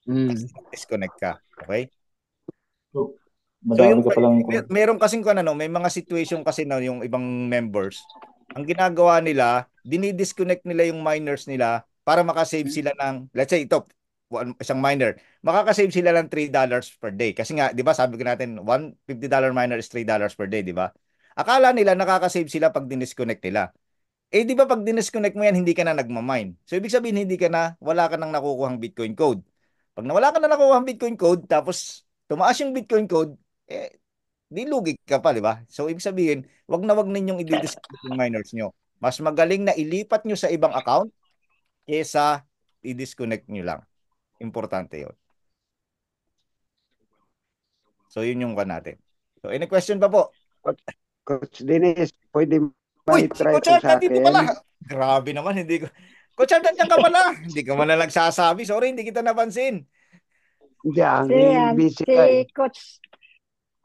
mm. Disconnect ka. Okay? So Madami yung ka palang meron kasing may mga situation kasi na yung ibang members, ang ginagawa nila, dinidisconnect nila yung miners nila para makasave sila ng, let's say ito, isang miner, makakasave sila ng $3 per day. Kasi nga, di ba, sabi ko natin, one $50 miner is $3 per day, di ba? Akala nila nakakasave sila pag dinisconnect nila. Eh, di ba pag dinisconnect mo yan, hindi ka na nagmamine. So, ibig sabihin, wala ka nang nakukuhang Bitcoin code. Pag nawala ka na nakukuhang Bitcoin code, tapos tumaas yung Bitcoin code, eh, di lugi ka pa, di ba? So, ibig sabihin, wag ninyong i-disconnect yung miners nyo. Mas magaling na ilipat nyo sa ibang account kesa i-disconnect nyo lang. Importante yun. So, yun yung natin. So, any question pa po? Coach Dennis, pwede Uy, si mai-try Coach to Art, sa nandito pala. akin. Grabe naman, hindi ko. Coach Art, nandiyan ka pala. Hindi ka man na nagsasabi. Sorry, hindi kita napansin. Diyan, Si, busy si ka eh.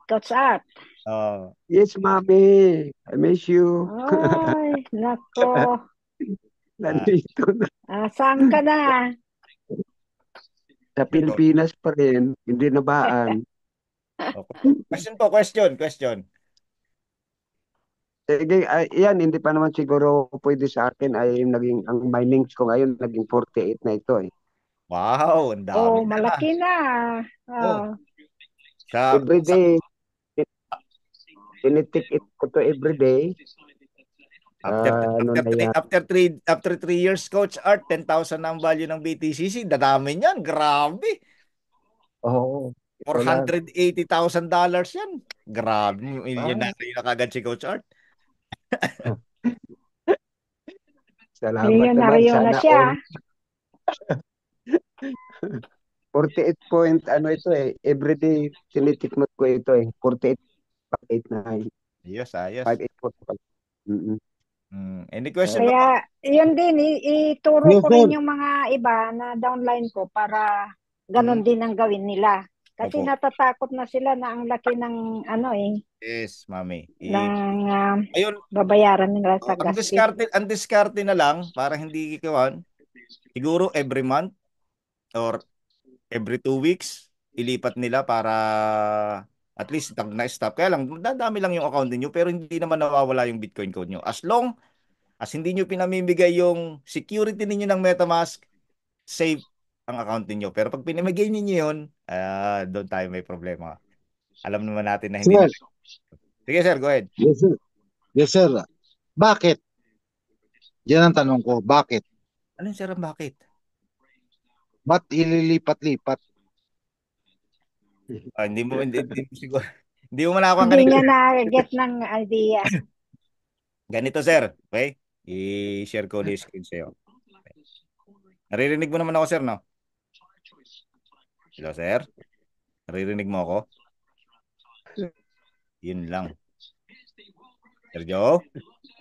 Coach Art. Oh, Yes, mami. I miss you. Ay, nako. Nandito na. Saan ka na? Sa Pilipinas pa rin. Hindi na baan. question po, question. Sige, yan, hindi pa naman siguro pwede sa akin ay ang minings ko ngayon naging 48 na ito eh. Wow, ang dami na. Malaki na. Oh. Sa, Every day, tinitik it ko to every day. after 3 years, Coach Art, 10,000 na ang value ng BTCC. Dadami niyan. Grabe. Oo. $480,000 yan. Grabe. Millionaire na kagad si Coach Art. Salamat Milyonaryo naman. na Sana siya. all. 48 point, ito eh. Everyday, tinitikmot ko ito eh. 48.89. Ayos. 58.5. Any question ba? Kaya, yun din, ituro Yes, ko sir. rin yung mga iba na downline ko para ganon din ang gawin nila. Kasi Opo. natatakot na sila na ang laki ng Yes, mami. ng Ayun, babayaran nila sa ang gas fee. diskarte na lang para hindi ikawan. Siguro every month or every 2 weeks ilipat nila para at least na-stop. Kaya lang, dadami lang yung account niyo pero hindi naman nawawala yung Bitcoin code nyo. As long as hindi nyo pinamimigay yung security ninyo ng MetaMask, safe ang account niyo. Pero pag pinamigay niyo yun, doon tayo may problema. Alam naman natin na hindi Sir. na. Sige, sir, go ahead. Yes, sir. Yes, sir. Bakit? Yan ang tanong ko. Bakit? Ano yung sir, bakit? Ba't ililipat-lipat? Hindi mo siguro. Hindi mo man ako ang Hindi kanina. niya na-get ng idea. Ganito, sir. Okay? I-share ko ulit screen sa'yo. Naririnig mo naman ako, sir, no? Hello, sir? Naririnig mo ako? Yun lang. Sir Joe?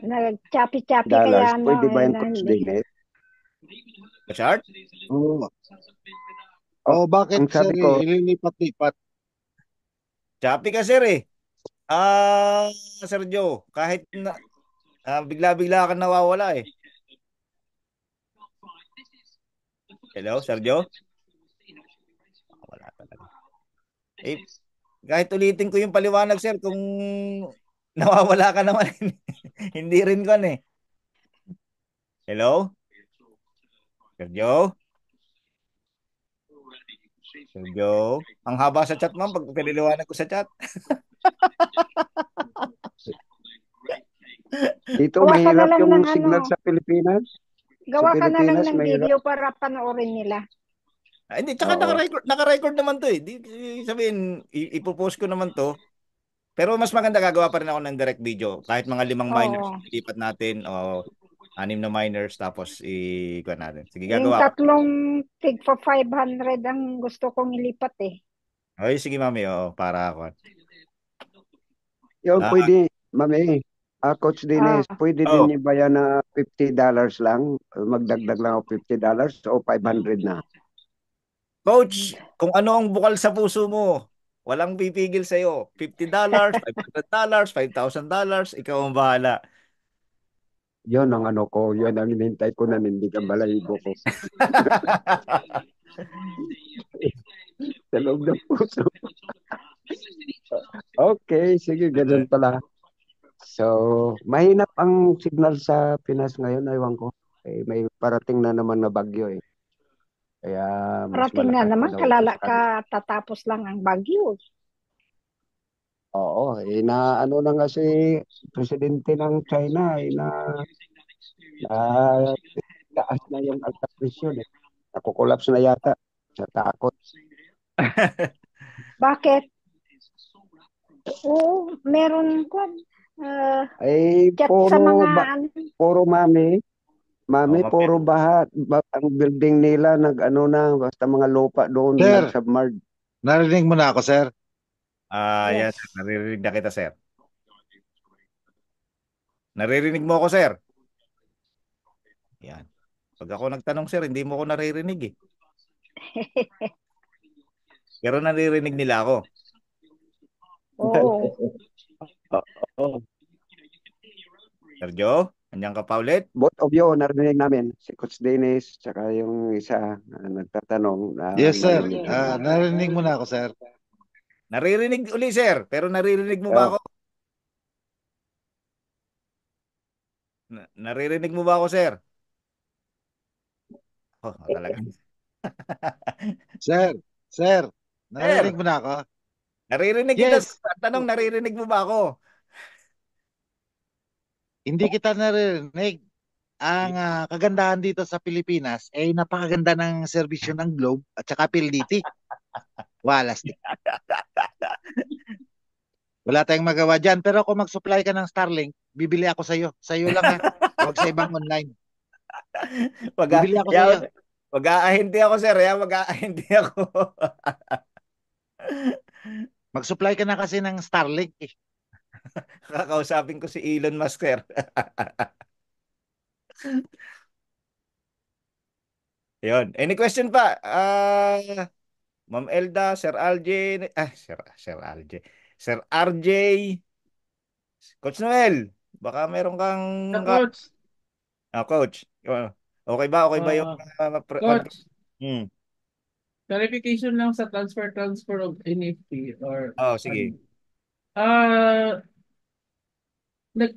Nag-choppy-choppy Dollars, kaya pwede ba yung na Coach hindi. Dennis? Chart? Oo. Bakit, Ang sir, sabi ko, ililipat-lipat? Choppy ka, sir, eh. Sir Joe, kahit na bigla-bigla ka nawawala, eh. Hello, Sir Joe? Wala talaga. Kahit ulitin ko yung paliwanag, sir, kung nawawala ka naman, hindi rin ko, eh. Hello? Sir Joe? Sir Joe? Ang haba sa chat, ma'am, pag piniliwanag ko sa chat. dito Gawa ka na mahirap lang yung ng signal sa Pilipinas. Gawa ka na lang Pilipinas, ng mahirap. video para panoorin nila. Hindi, tsaka Oo. naka-record naman to, eh. Sabihin, ipopost ko naman to. Pero mas maganda gagawa pa rin ako ng direct video. Kahit mga 5 minors Oo. ilipat natin. Anim na miners tapos ikuha natin. Sige, Yung gagawa ko. tatlong tig for 500 ang gusto kong ilipat eh. Ay, sige mami, oo, para ako. Yun, Ah, pwede, mami. Coach Dennis, Ah, pwede oh, din ibayan na $50 lang. Magdagdag lang ako $50 o 500 na. coach, kung ano ang bukal sa puso mo, walang pipigil sa'yo. $50, $500, $5,000, ikaw ang bahala. Yun ang ano ko, yun ang hinintay ko na hindi ka balahibo ko. Sa loob ng puso. Okay, sige, ganun pala. So, mahinap ang signal sa Pinas ngayon, aywan ko. May parating na naman na bagyo eh. Kaya mas parating na malakas pa naman, daw ito kalala sa kanila. tatapos lang ang bagyo. Oo, na ano na nga si presidente ng China, na taas na yung alta presyon eh. Nakukulaps na yata sa takot. Bakit? Oo, meron ko. Chat sa mga ano. Puro mami, Oh, mami. puro baha. Ang building nila nag-ano na, basta mga lupa doon, Sir, nag-submerge. narinig mo na ako, sir. Yes, Yes. sir. Naririnig na kita, sir. Naririnig mo ako, sir. Yan. Pag ako nagtanong, sir, hindi mo ako naririnig eh. Pero naririnig nila ako. Oo. Oo. Sergio, andiyan ka pa ulit? Both of you, narinig namin. Si Coach Dennis, tsaka yung isa na nagtatanong na Yes, sir. narinig namin. Narinig mo na ako, sir. Naririnig uli, sir. Pero naririnig mo ba Oh, ako? Naririnig mo ba ako, sir? Oh, talaga. Sir, sir, Sir, narinig mo na ako? naririnig kita. Yes, Tanong, naririnig mo ba ako? hindi kita narinig. Ang kagandahan dito sa Pilipinas ay napakaganda ng serbisyo ng Globe at saka PLDT. Walastik. Wala tayong magawa dyan. Pero kung mag-supply ka ng Starlink, bibili ako sa'yo. Sa'yo lang ha. Huwag sa ibang online. Bibili ako sa'yo. Mag-aahindi ako, sir. Mag-aahindi ako. Mag-supply ka na kasi ng Starlink eh. Kakausapin ko si Elon Musk, sir. Yun. Any question pa? Ma'am Elda, Sir RJ, Sir RJ. Sir RJ, Coach Noel, baka meron kang Coach, coach. Okay ba? Okay ba yung Coach, Hmm. clarification lang sa transfer of NFT or Oh, sige. ah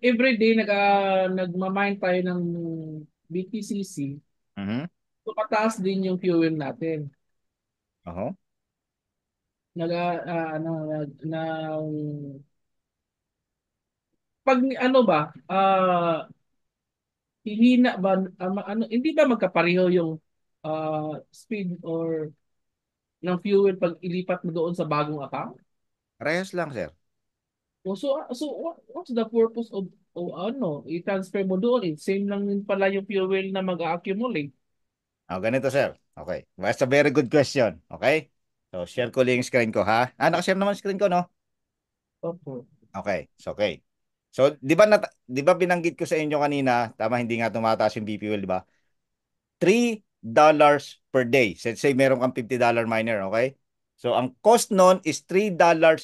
everyday nagmamine tayo ng BTCC, Mhm. so mataas din yung fuel natin. Oho. Nag ano pag ano ba hihina ba ano hindi ba magkapareho yung speed or ng fuel pag ilipat mo doon sa bagong account? Parehas lang, sir. Oh, what's the purpose of ano, i-transfer mo doon? Same lang din pala yung fuel na mag-accumulate. Ganito, sir. Okay. That's a very good question. Okay? So, share ko lang yung screen ko, ha? Nakashare naman screen ko, no? Opo. Okay. So, okay. So, di ba binanggit ko sa inyo kanina, tama, hindi nga tumataas yung BP fuel, di ba? $3 per day. Let's say meron kang $50 miner, okay? So, ang cost nun is $3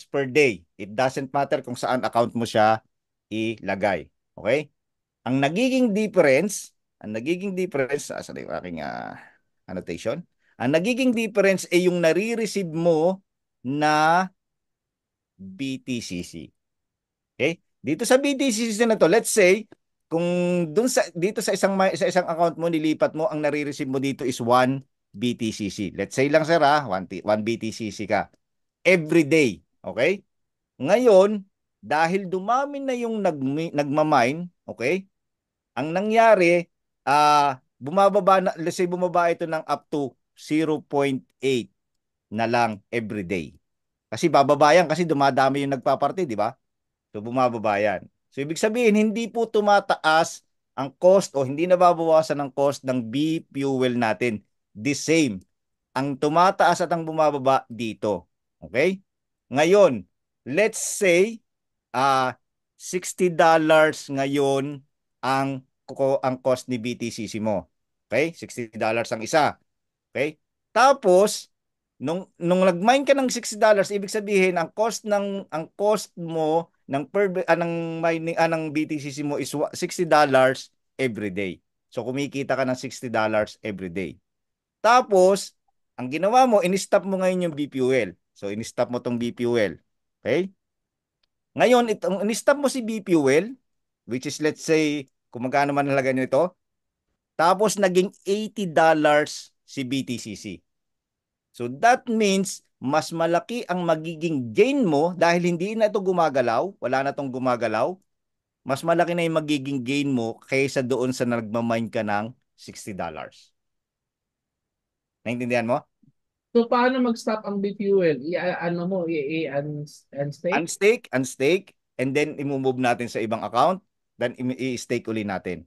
per day. It doesn't matter kung saan account mo siya ilagay. Okay? Ang nagiging difference, saan yung aking annotation? Ang nagiging difference ay yung nare-receive mo na BTCC. Okay? Dito sa BTCC na to, let's say, kung dito sa isang account mo nilipat mo, ang nare-receive mo dito is 1 BTCC. Let's say lang sir 1 BTCC ka every day, okay? Ngayon, dahil dumami na yung nagmamine, okay? Ang nangyari, bumababa na, let's say bumaba ito ng up to 0.8 na lang every day. Kasi bababa yan kasi dumadami yung nagpaparte, di ba? So bumababa yan. So ibig sabihin, hindi po tumataas ang cost o hindi nababawasan ang cost ng B-fuel natin. The same. Ang tumataas at ang bumababa dito. Okay? Ngayon, let's say $60 ngayon ang cost ni BTCC mo. Okay? $60 ang isa. Okay? Tapos nung nag-mine ka ng $60, ibig sabihin ang cost mo ng mining ng BTCC mo is $60 every day. So kumikita ka ng $60 every day. Tapos ang ginawa mo, in-stop mo ngayon yung B-fuel. So in-stop mo tong B-fuel. Okay? Ngayon, in-stop mo si B-fuel, which is let's say kung magkano man nalagay nyo ito, tapos naging $80 si BTCC. So that means mas malaki ang magiging gain mo dahil hindi na ito gumagalaw, wala na itong gumagalaw, mas malaki na yung magiging gain mo kaysa doon sa nagmamine ka ng $60. Naintindihan mo? So, paano mag-stop ang B-fuel? Ano mo, unstake? Unstake, and then i-move natin sa ibang account, then i-stake uli natin.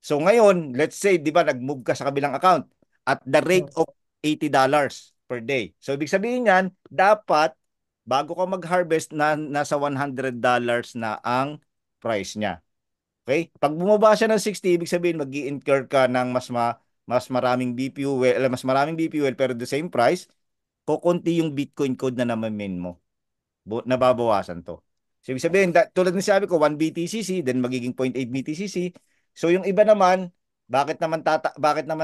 So ngayon, let's say, di ba, nag-move ka sa kabilang account at the rate of $80 per day. So ibig sabihin yan, dapat bago ka mag-harvest nasa $100 na ang price niya. Okay? Pag bumaba siya ng 60, ibig sabihin mag-i-incur ka ng mas maraming B-fuel pero the same price, kukunti yung Bitcoin code na namin mo. Nababawasan to. So, ibig sabihin, tulad ng sabi ko, 1 BTCC, then magiging 0.8 BTCC. So, yung iba naman, bakit naman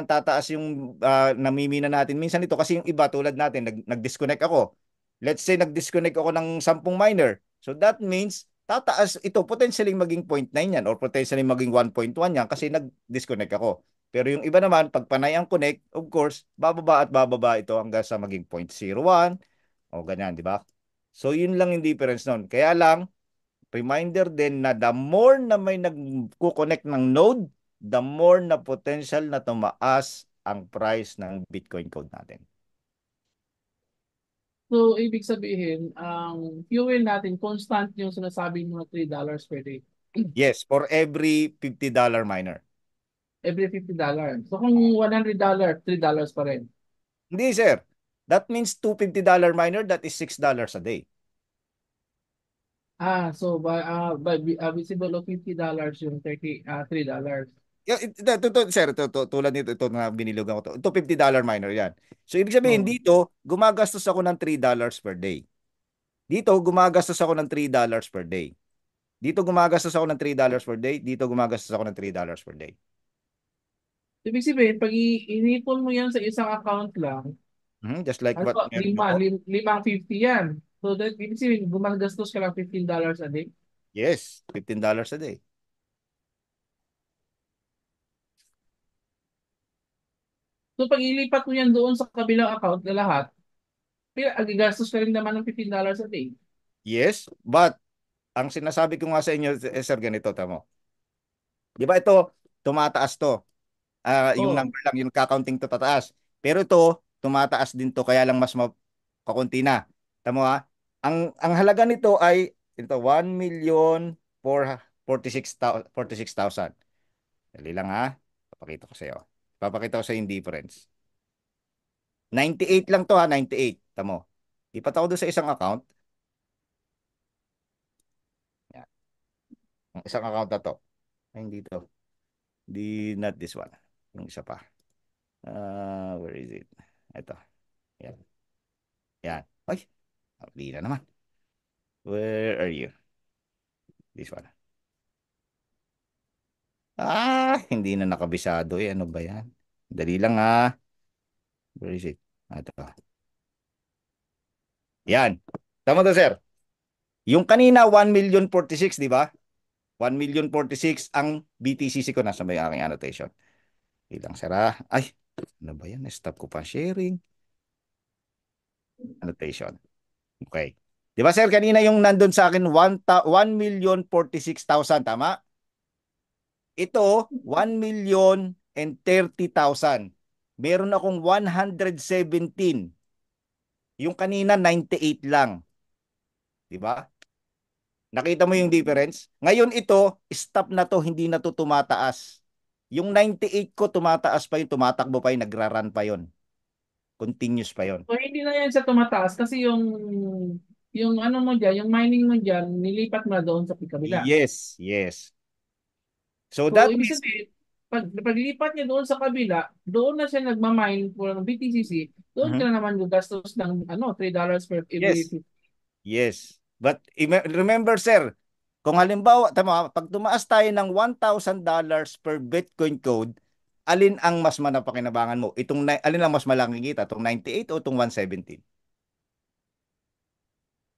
tataas yung namimina natin? Minsan ito, kasi yung iba, tulad natin, nag-disconnect ako. Let's say, nag-disconnect ako ng 10 miner. So, that means, tataas ito, potentially maging 0.9 yan, or potentially maging 1.1 yan, kasi nag-disconnect ako. Pero yung iba naman, pag panay ang connect, of course, bababa at bababa ito hanggang sa maging 0.01, o ganyan, di ba? So, yun lang yung difference nun. Kaya lang, reminder din na the more na may nagko-connect ng node, the more na potential na tumaas ang price ng Bitcoin code natin. So, ibig sabihin, ang fuel natin, constant yung sinasabi mo na $3 per day. Yes, for every $50 miner. Every $50. So, kung $100, $3 pa rin. Hindi, sir. That means two $50 miner, that is $6 a day. So by visible of $50 yung $3. Sir, tulad nito, ito na binilugan ko to. Ito $50 miner yan. So, ibig sabihin, Oh. dito, gumagastos ako ng $3 per day. Dito, gumagastos ako ng $3 per day. Dito, gumagastos ako ng $3 per day. Dito, gumagastos ako ng $3 per day. Ibig sabihin, pag inipon mo yan sa isang account lang, just like what meron ako. limang 50 yan. So, that ibig sabihin, gumagastos ka lang $15 a day? Yes, $15 a day. So, pag ilipat mo yan doon sa kabilang account na lahat, gagastos ka rin naman ng $15 a day. Yes, but ang sinasabi ko nga sa inyo, sir, ganito, tamo. Di ba ito, tumataas to. Yung number lang, yung kakaunting to tataas. Pero ito, tumataas din to, kaya lang mas kakunti na. Tamo ha? Ang halaga nito ay ito, 1,446,000. Dali lang ha. Papakita ko sa iyo. Papakita ko sa yung difference. 98 lang to ha, 98. Tamo. Ipat ako doon sa isang account. Yan. Ang isang account na to. Ay, hindi to. Not this one. Yung isa pa. Where is it? Ito. Yan. Yan. Ay, hindi na naman. Where are you? This one. Hindi na nakabisado eh. Ano ba yan? Dali lang ha. Where is it? Ito. Yan. Tama to, sir. Yung kanina, 1,046,000, di ba? 1,046,000 ang BTCC ko. Nasa may aking annotation. Ilang, sir ha? Ay, ano ba yan? Stop ko pa sharing. Annotation. Okay. Di ba, sir, kanina yung nandun sa akin, 1,046,000, tama? Ito, 1,030,000. Meron akong 117. Yung kanina, 98 lang. Di ba? Nakita mo yung difference? Ngayon ito, stop na to, hindi na to tumataas. Yung 98 ko tumataas pa yun, tumatakbo pa yun, nagra-run pa yun. Continuous pa yun. So, hindi na yan sa tumataas kasi yung ano mo dyan, yung mining mo dyan, nilipat mo na doon sa kabila. Yes, yes. So So, that ibig means, sabihin, paglipat niya doon sa kabila, doon na siya nagmamine for ng BTCC, doon ka Mhm. na naman gastos ng ano, $3 per every Yes, yes. But remember, sir, kung halimbawa, tama, pag tumaas tayo ng $1,000 per Bitcoin code, alin ang mas manapakinabangan mo? Alin ang mas malaking kita? Itong 98 o itong 117?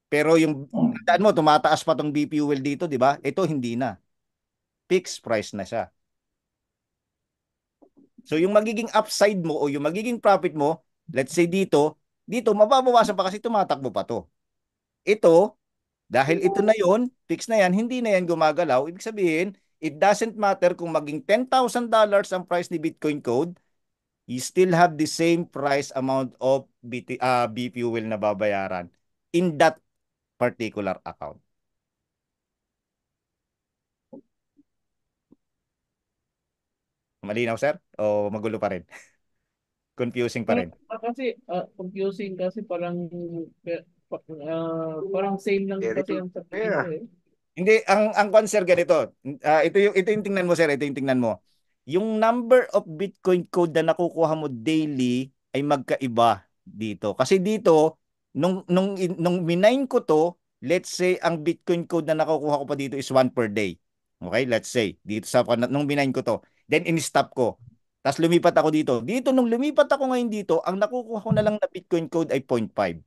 Pero yung, tandaan mo, tumataas pa tong BP fuel dito, di ba? Ito hindi na. Fixed price na siya. So yung magiging upside mo o yung magiging profit mo, let's say dito mababawasan pa kasi tumatakbo pa to. Ito, dahil ito na yon, fix na yan, hindi na yan gumagalaw. Ibig sabihin, it doesn't matter kung maging $10,000 ang price ni Bitcoin Code, you still have the same price amount of B fuel na babayaran in that particular account. Malinaw, sir? O magulo pa rin? Confusing pa rin? Kasi confusing kasi parang same lang Very kasi ang sabihin ko clear. eh. Hindi, ang concern ganito. Ito yung tingnan mo, sir. Ito yung tingnan mo. Yung number of Bitcoin code na nakukuha mo daily ay magkaiba dito. Kasi dito, nung minine ko to, let's say, ang Bitcoin code na nakukuha ko pa dito is 1 per day. Okay, let's say, dito nung minine ko to. Then, in-stop ko. Tapos lumipat ako dito. Dito, nung lumipat ako ngayon dito, ang nakukuha ko na lang na Bitcoin code ay 0.5.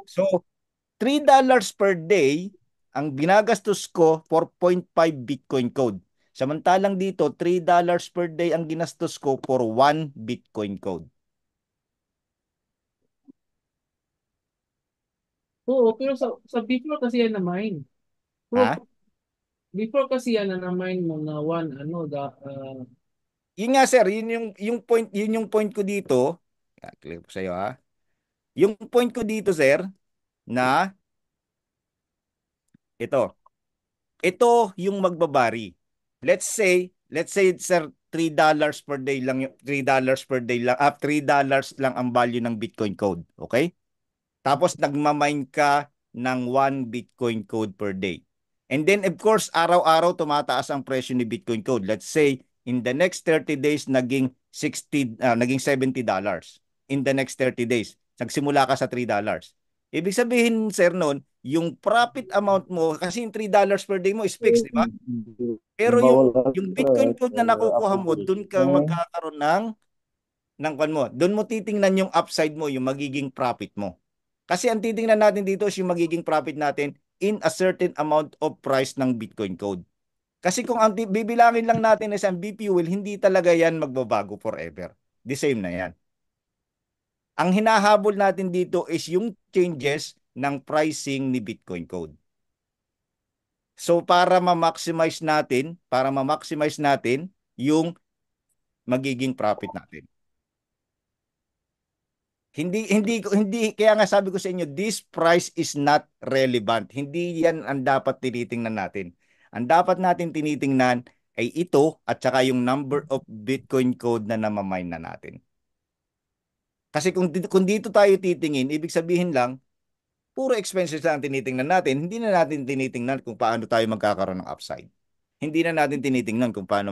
So, $3 per day, ang ginagastos ko 4.5 Bitcoin code. Samantalang dito, $3 per day ang ginastos ko for 1 Bitcoin code. Oo, pero sa before kasi yan na mine. Ha? Pero before kasi yan na mine mo na one ano Yun nga sir, yun yung point ko dito. Click ko sa iyo ha. Yung point ko dito sir na ito. Ito yung magbabari. Let's say sir $3 per day lang yung $3 per day lang, $3 lang ang value ng Bitcoin code, okay? Tapos nagmamine ka ng 1 Bitcoin code per day. And then of course, araw-araw tumataas ang presyo ni Bitcoin code. Let's say in the next 30 days naging $70. In the next 30 days, nagsimula ka sa $3. Ibig sabihin, sir, noon, yung profit amount mo, kasi yung $3 per day mo is fixed, di ba? Pero yung Bitcoin code na nakukuha mo, doon ka magkakaroon ng kwan mo. Doon mo titingnan yung upside mo, yung magiging profit mo. Kasi ang titingnan natin dito is yung magiging profit natin in a certain amount of price ng Bitcoin code. Kasi kung ang bibilangin lang natin is ang BP fuel, hindi talaga yan magbabago forever. The same na yan. Ang hinahabol natin dito is yung changes ng pricing ni Bitcoin code. So para ma-maximize natin yung magiging profit natin. Hindi kaya nga sabi ko sa inyo, this price is not relevant. Hindi yan ang dapat tinitingnan natin. Ang dapat natin tinitingnan ay ito at saka yung number of Bitcoin code na namamine na natin. Kasi kung dito tayo titingin, ibig sabihin lang, puro expenses lang ang tinitingnan natin. Hindi na natin tinitingnan kung paano tayo magkakaroon ng upside. Hindi na natin tinitingnan kung paano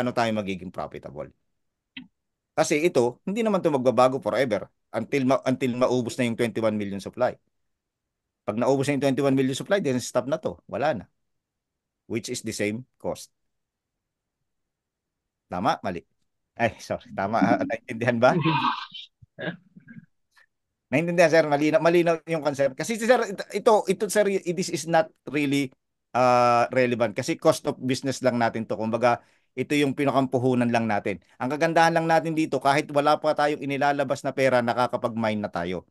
tayo magiging profitable. Kasi ito, hindi naman ito magbabago forever until maubos na yung 21 million supply. Pag naubos na yung 21 million supply, then stop na to. Wala na. Which is the same cost. Tama? Mali. Ay, sorry. Tama. Naintindihan ba? Naintindihan, sir. Malinaw yung concept. Kasi, sir, ito, sir, this is not really relevant. Kasi cost of business lang natin to. Kumbaga, ito yung pinakampuhunan lang natin. Ang kagandahan lang natin dito, kahit wala pa tayong inilalabas na pera, nakakapag-mine na tayo.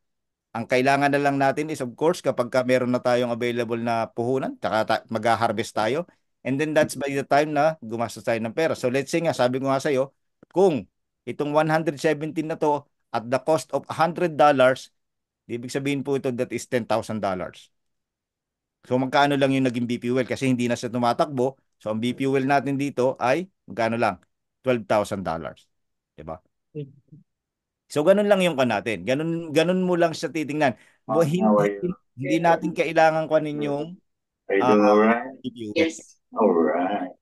Ang kailangan na lang natin is, of course, kapag meron na tayong available na puhunan, mag-harvest tayo. And then that's by the time na gumastos tayo ng pera. So let's say nga, sabi ko nga sa'yo, kung itong 117 na to at the cost of $100, ibig sabihin po ito that is $10,000. So magkano lang yung naging BP well kasi hindi na siya tumatakbo. So ang BP well natin dito ay magkano lang? $12,000. 'Di ba? So ganun lang yung kan natin. Ganun ganun mo lang siya titingnan. How are Hindi, you? hindi natin kailangan kunin yung Are you doing all right? BP well. Yes. All right.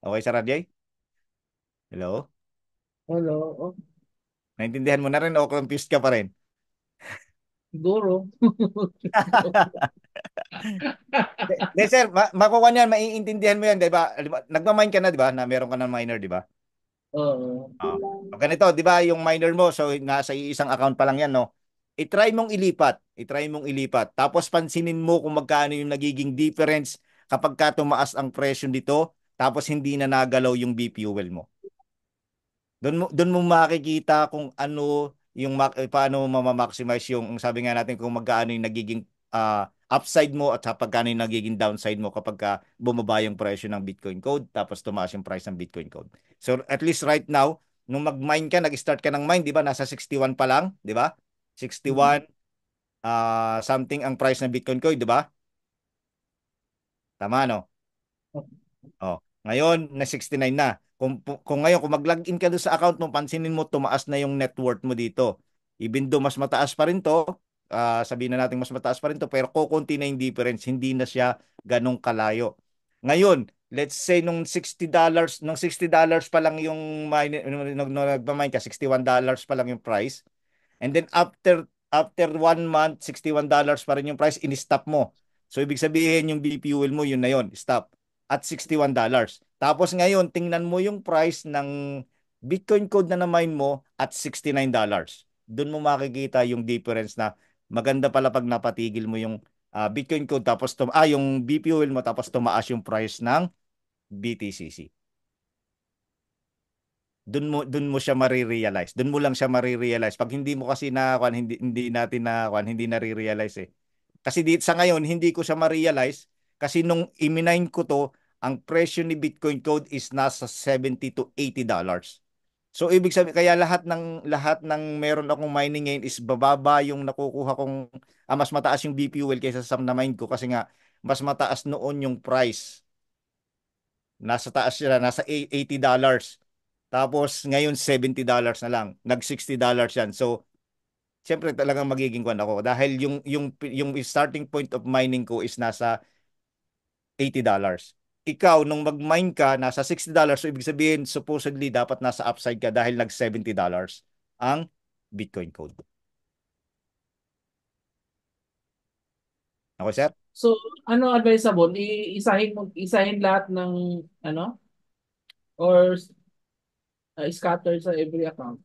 Okay, Sir Rajay? Hello? Hello. Oh, Naintindihan mo na rin o confused ka pa rin? siguro. Hindi, sir, makuha niyan, maiintindihan mo yan, di ba? Nagmamine ka na, di ba? Na meron ka ng minor, di ba? Oo. Ah. O ganito, di ba, yung minor mo, so nasa isang account pa lang yan, no? I-try mong ilipat. I-try mong ilipat. Tapos pansinin mo kung magkano yung nagiging difference kapag ka tumaas ang presyo nito, tapos hindi na nagalaw yung BP fuel mo. Doon mo makikita kung ano yung paano mo ma-maximize yung sabi nga natin kung magkano yung nagiging upside mo at kapag kano yung nagiging downside mo kapag ka bumaba yung presyo ng Bitcoin code tapos tumaas yung price ng Bitcoin code. So at least right now, nung mag-mine ka, nag-start ka ng mine, 'di ba? Nasa 61 pa lang, 'di ba? 61 something ang price ng Bitcoin code, 'di ba? Tama no? Oh, ngayon na 69 na. Kung ngayon kung mag-login ka doon sa account mo, pansinin mo tumaas na yung net worth mo dito. Even though mas mataas pa rin to, sabihin na natin mas mataas pa rin to, pero kukunti na yung difference, hindi na siya ganong kalayo. Ngayon, let's say nung $60 pa lang yung nung nagmamine ka, $61 pa lang yung price. And then after 1 month, $61 pa rin yung price, in-stop mo. So ibig sabihin yung BP fuel mo, yun na yun, stop at $61. Tapos ngayon, tingnan mo yung price ng Bitcoin code na na-mine mo at $69. Doon mo makikita yung difference na maganda pala pag napatigil mo yung Bitcoin code tapos yung BP fuel mo tapos tumaas yung price ng BTCC. Doon mo siya marirealize. Doon mo lang siya marirealize. Pag hindi mo kasi hindi natin hindi na-realize eh. Kasi dito sa ngayon hindi ko siya ma-realize kasi nung i-mine ko to, ang presyo ni Bitcoin code is nasa $70 to $80. So ibig sabihin kaya lahat ng meron akong mining ngayon is bababa yung nakukuha kong mas mataas yung BP fuel kaysa sa na-mine ko kasi nga mas mataas noon yung price. Nasa taas sila, nasa $80. Tapos ngayon $70 na lang. Nag $60 yan. So siyempre talagang magiging kwan ako dahil yung starting point of mining ko is nasa $80. Ikaw nung mag-mine ka nasa $60, so ibig sabihin supposedly dapat nasa upside ka dahil nag $70 ang Bitcoin code. Okay, sir? So, ano advisable? Isahin lahat ng ano or scatter sa every account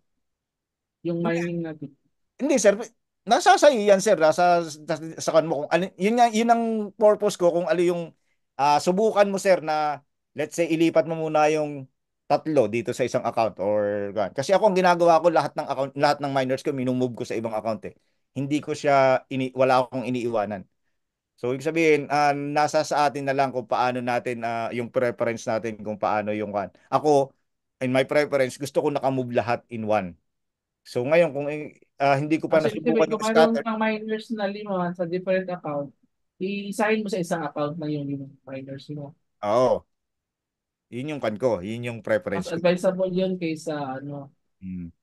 yung mining natin. Hindi, sir. Nasa sa iyo yan, sir. Sa kan mo kung ano, yun ang purpose ko kung ano yung subukan mo, sir, na let's say ilipat mo muna yung tatlo dito sa isang account or kasi ako ang ginagawa ko lahat ng miners ko minumove ko sa ibang account eh. Hindi ko siya wala akong iniiwanan. So ibig sabihin nasa sa atin na lang kung paano natin yung preference natin kung paano yung kan. Ako in my preference gusto ko naka-move lahat in one. So ngayon kung hindi ko pa Actually, nasubukan kung yung mayroon scatter, kang miners na 5 sa different account, isahin mo sa isang account na yung miners mo. oo, yun yung kan ko, yun yung Mas preference ko. advisable yun kaysa ano.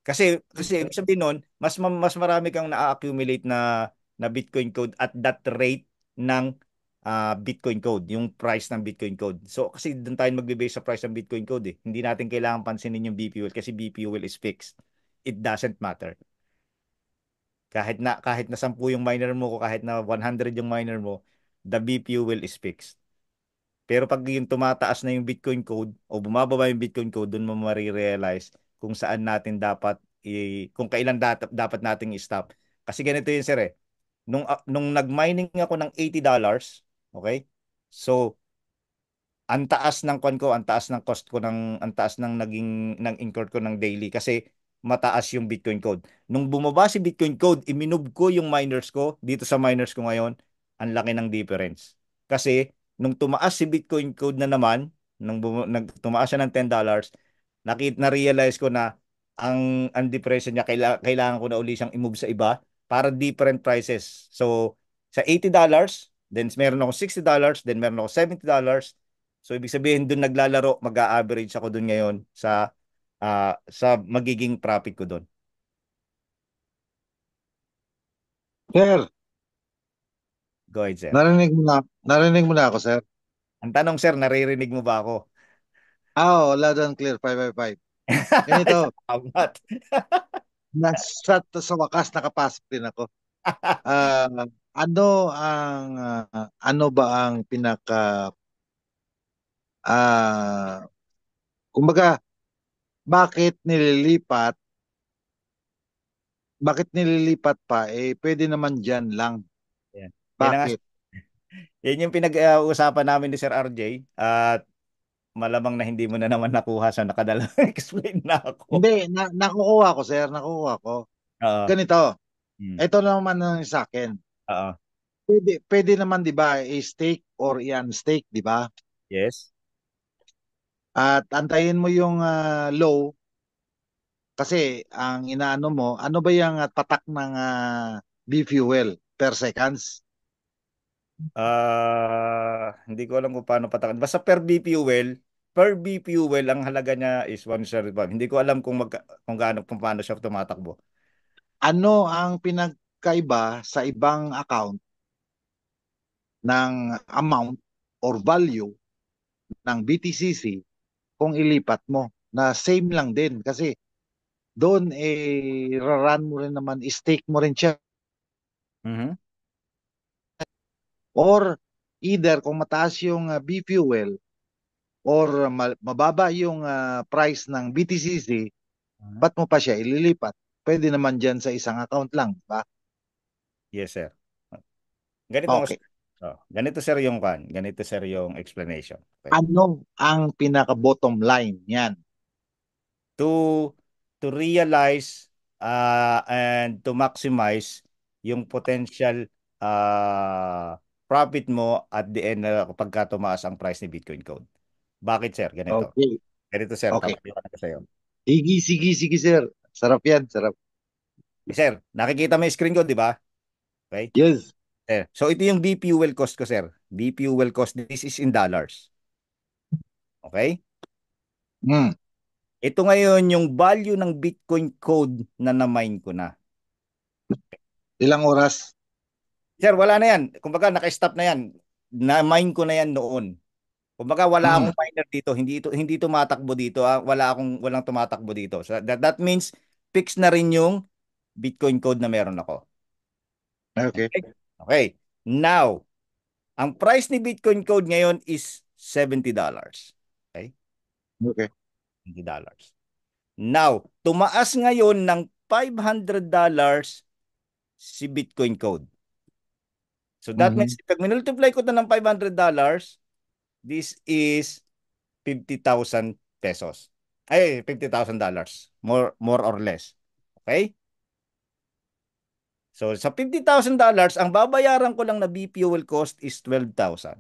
Kasi ibig sabihin nun, mas marami kang na-accumulate na Bitcoin code at that rate ng Bitcoin code, yung price ng Bitcoin code. So kasi doon tayo magbe-base sa price ng Bitcoin code eh. Hindi natin kailangan pansinin yung BP fuel kasi BP fuel is fixed. It doesn't matter. Kahit na 10 yung miner mo, kahit na 100 yung miner mo, the BP fuel is fixed. Pero pag yung tumataas na yung Bitcoin code o bumababa yung Bitcoin code, doon mo marirealize kung saan natin kung kailan dapat nating i-stop. Kasi ganito yun, sir eh. Nung nag-mining ako ng $80, okay? So, ang taas ng kwan ko, ang taas ng cost ko ang taas ng incur ko ng daily kasi mataas yung Bitcoin code. Nung bumaba si Bitcoin code, iminove ko yung miners ko dito sa miners ko ngayon, ang laki ng difference. Kasi nung tumaas si Bitcoin code na naman, tumaas siya ng $10, na-realize ko na ang depression niya kailangan ko na uli siyang i-move sa iba para different prices. So, sa $80, then meron ako $60, then meron ako $70. So, ibig sabihin doon naglalaro, mag-a-average ako doon ngayon sa magiging profit ko doon. Sir, Go ahead, sir. narinig mo na ako, sir. Ang tanong, sir, naririnig mo ba ako? Loud and clear, 555. Ganito, Salamat. sa wakas nakapasok din ako. Ah, ano ba ang kumbaga, bakit nililipat pa pwede naman diyan lang. Yan. Bakit? Yan yung pinag-uusapan namin ni Sir RJ at malamang na hindi mo na naman nakuha sa nakadalang explain na ako. Hindi, nakukuha ko, sir, nakukuha ko. Oo. Ganito, Hmm. ito naman ang sa akin. Oo. Pwede naman, 'di ba, i-stake or i-unstake, 'di ba? Yes. At antayin mo yung low kasi ang inaano mo, ano ba yung patak ng B-fuel per seconds? Hindi ko alam kung paano patakan. Basta per B fuel ang halaga niya is 1 Hindi ko alam kung paano siya tumatakbo. Ano ang pinagkaiba sa ibang account ng amount or value ng BTCC kung ilipat mo na same lang din kasi doon raran mo rin naman, stake mo rin siya. Mhm. Or either kung mataas yung B-fuel or mababa yung price ng BTCC, ba't mo pa siya ililipat? Pwede naman dyan sa isang account lang, di ba? Yes, sir. Ganito Okay. ganito sir ganito sir yung explanation. Okay. Ano ang pinaka-bottom line yan? To realize and to maximize yung potential profit mo at the end kapag tumaas ang price ni Bitcoin Code. Bakit, sir? Ganito. Okay. Ganito, sir. Okay. Papaliwanag ko sa'yo. Sige, sir. Sarap yan, sarap. Sir, nakikita mo yung screen ko, di ba? Okay? Yes. So, ito yung B-fuel cost ko, sir. B-fuel cost, this is in dollars. Okay? Hmm. Ito ngayon yung value ng Bitcoin Code na na-mine ko na. Ilang oras? Sir, wala na yan. Kumbaga, naka-stop na yan. Na-mine ko na yan noon. Kumbaga, wala akong miner dito. Hindi tumatakbo dito. Walang tumatakbo dito. So that means fix na rin yung Bitcoin Code na meron ako. Okay. Okay. Now, ang price ni Bitcoin Code ngayon is $70. Okay? Okay. $70. Now, tumaas ngayon ng $500 si Bitcoin Code. So that means, pag minultiply ko na ng $500, this is 50,000 pesos. Ay, $50,000. More or less. Okay? So, sa $50,000, ang babayaran ko lang na B-fuel cost is 12,000.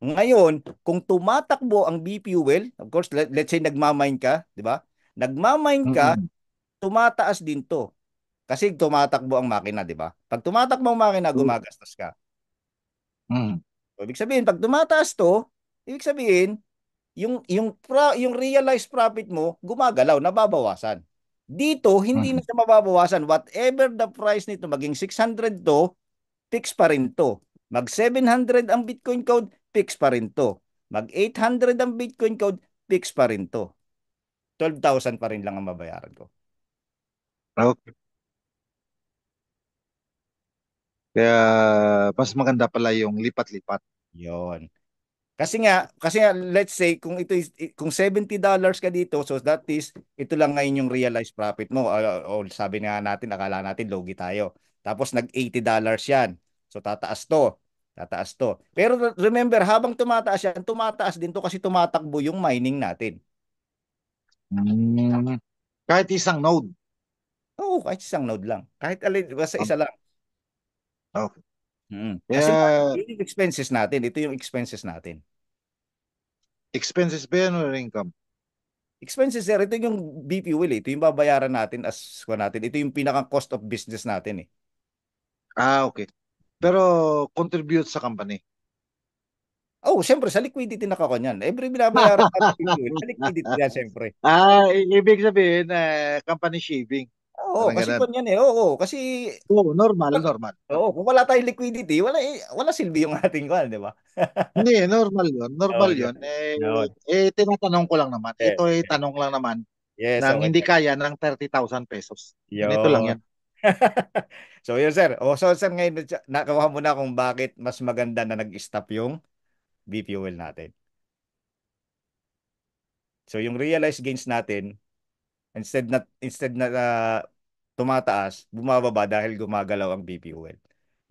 Ngayon, kung tumatakbo ang B-fuel, of course, let's say nagmamine ka, di ba? Nagmamine ka, tumataas din to. Kasi tumatakbo ang makina, di ba? Pag tumatakbo ang makina, gumagastos ka. So, ibig sabihin, pag tumataas to, ibig sabihin, yung realized profit mo, gumagalaw, nababawasan. Dito, hindi na siya mababawasan. Whatever the price nito, maging 600 to, fix pa rin to. Mag 700 ang Bitcoin Code, fix pa rin to. Mag 800 ang Bitcoin Code, fix pa rin to. 12,000 pa rin lang ang mabayaran ko. Okay. Kaya mas maganda pala yung lipat-lipat. Yon. Kasi nga let's say kung kung $70 ka dito, so that is ito lang ngayon yung realized profit mo. O sabi nga natin, akala natin logi tayo. Tapos nag $80 yan. So tataas to. Tataas to. Pero remember, habang tumataas yan, tumataas din to kasi tumatakbo yung mining natin. Kahit isang node. Oo, kahit isang node lang. Kahit basta isa lang. Okay. Kasi yun yung expenses natin. Ito yung expenses natin. Expenses ba yan or income? Expenses, sir, ito yung B fuel eh. Ito yung babayaran natin as natin. Ito yung pinaka cost of business natin eh. Okay. Pero contribute sa company. Oh, siyempre, sa liquidity na kakanyan. Every binabayaran natin B fuel, sa liquidity yan, siyempre. Ibig sabihin, company shaving. Oo, Parang kasi ganun. kung yan eh. Oo, kasi Oo, normal. kung wala tayong liquidity, wala silbi yung ating kwan, di ba? Hindi, normal yun. Oo, Normal yun. yun. Yun. Tinatanong ko lang naman. Yes. Ito ay tanong lang naman Yes, nang okay. hindi kaya ng 30,000 pesos. Ganito lang Yun. yan. So yun, sir. So sir, ngayon nakakuha mo na kung bakit mas maganda na nag-stop yung B fuel natin. So yung realized gains natin, instead na tumataas, bumababa dahil gumagalaw ang B fuel.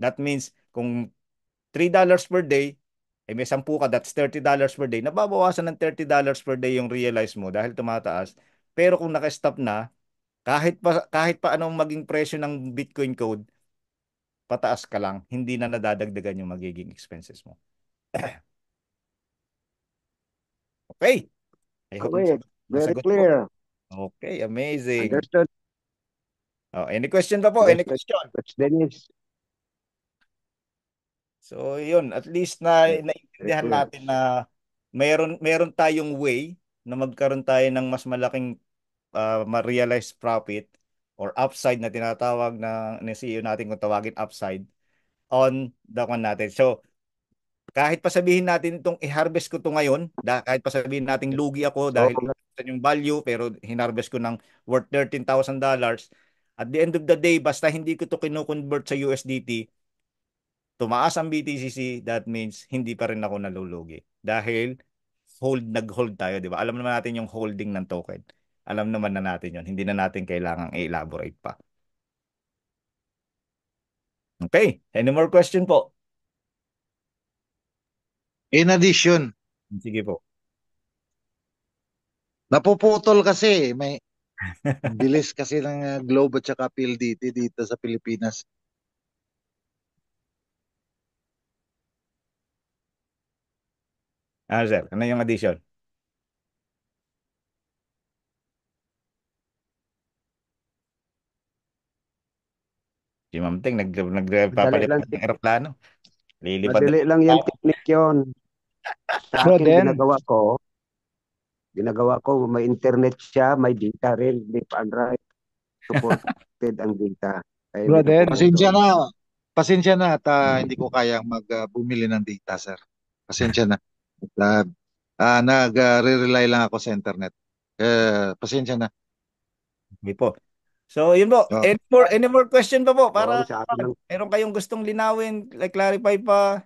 That means kung $3 per day, may 10 ka, that's $30 per day. Nababawasan ng $30 per day yung realize mo dahil tumataas. Pero kung naka-stop na, kahit pa anong maging presyo ng Bitcoin code, pataas ka lang, hindi na nadadagdagan yung magiging expenses mo. Okay. I hope Okay, very nasagot po. clear. Okay, amazing. Understood. Any question pa po? Any question? Coach Dennis. So, yun, at least na Very naintindihan clear. natin na meron tayong way na magkaroon tayo ng mas malaking ma-realize profit or upside na tinatawag ng CEO natin kung tawagin upside on the one natin. So, kahit pa sabihin natin itong i-harvest ko to ngayon, kahit pa sabihin natin lugi ako So, dahil yung value pero hinarvest ko ng worth $13,000, at the end of the day, basta hindi ko to kino-convert sa USDT, tumaas ang BTCC, that means hindi pa rin ako nalulugi. Dahil nag-hold tayo, di ba? Alam naman natin yung holding ng token. Alam naman na natin yun. Hindi na natin kailangang i-elaborate pa. Okay. Any more question po? In addition, Sige po. napuputol kasi. May bilis kasi ng Globe at saka PLDT dito sa Pilipinas. Sir, ano yung addition? Si Ma'am Ting, nagpapalit lang, ng aeroplano. Lilipad madali lang yung technique yun. Sa Bro, akin, ginagawa ko, may internet siya, may data rin, left and right, supported ang data. Kaya Bro, hindi then, napuputol. Pasensya na at hindi ko kayang bumili ng data, sir. Pasensya na. Nag-rely lang ako sa internet. Pasensya na. Okay po. So, yun po. Oh. Any more question pa po? Para Sa akin lang. meron kayong gustong linawin, like clarify pa.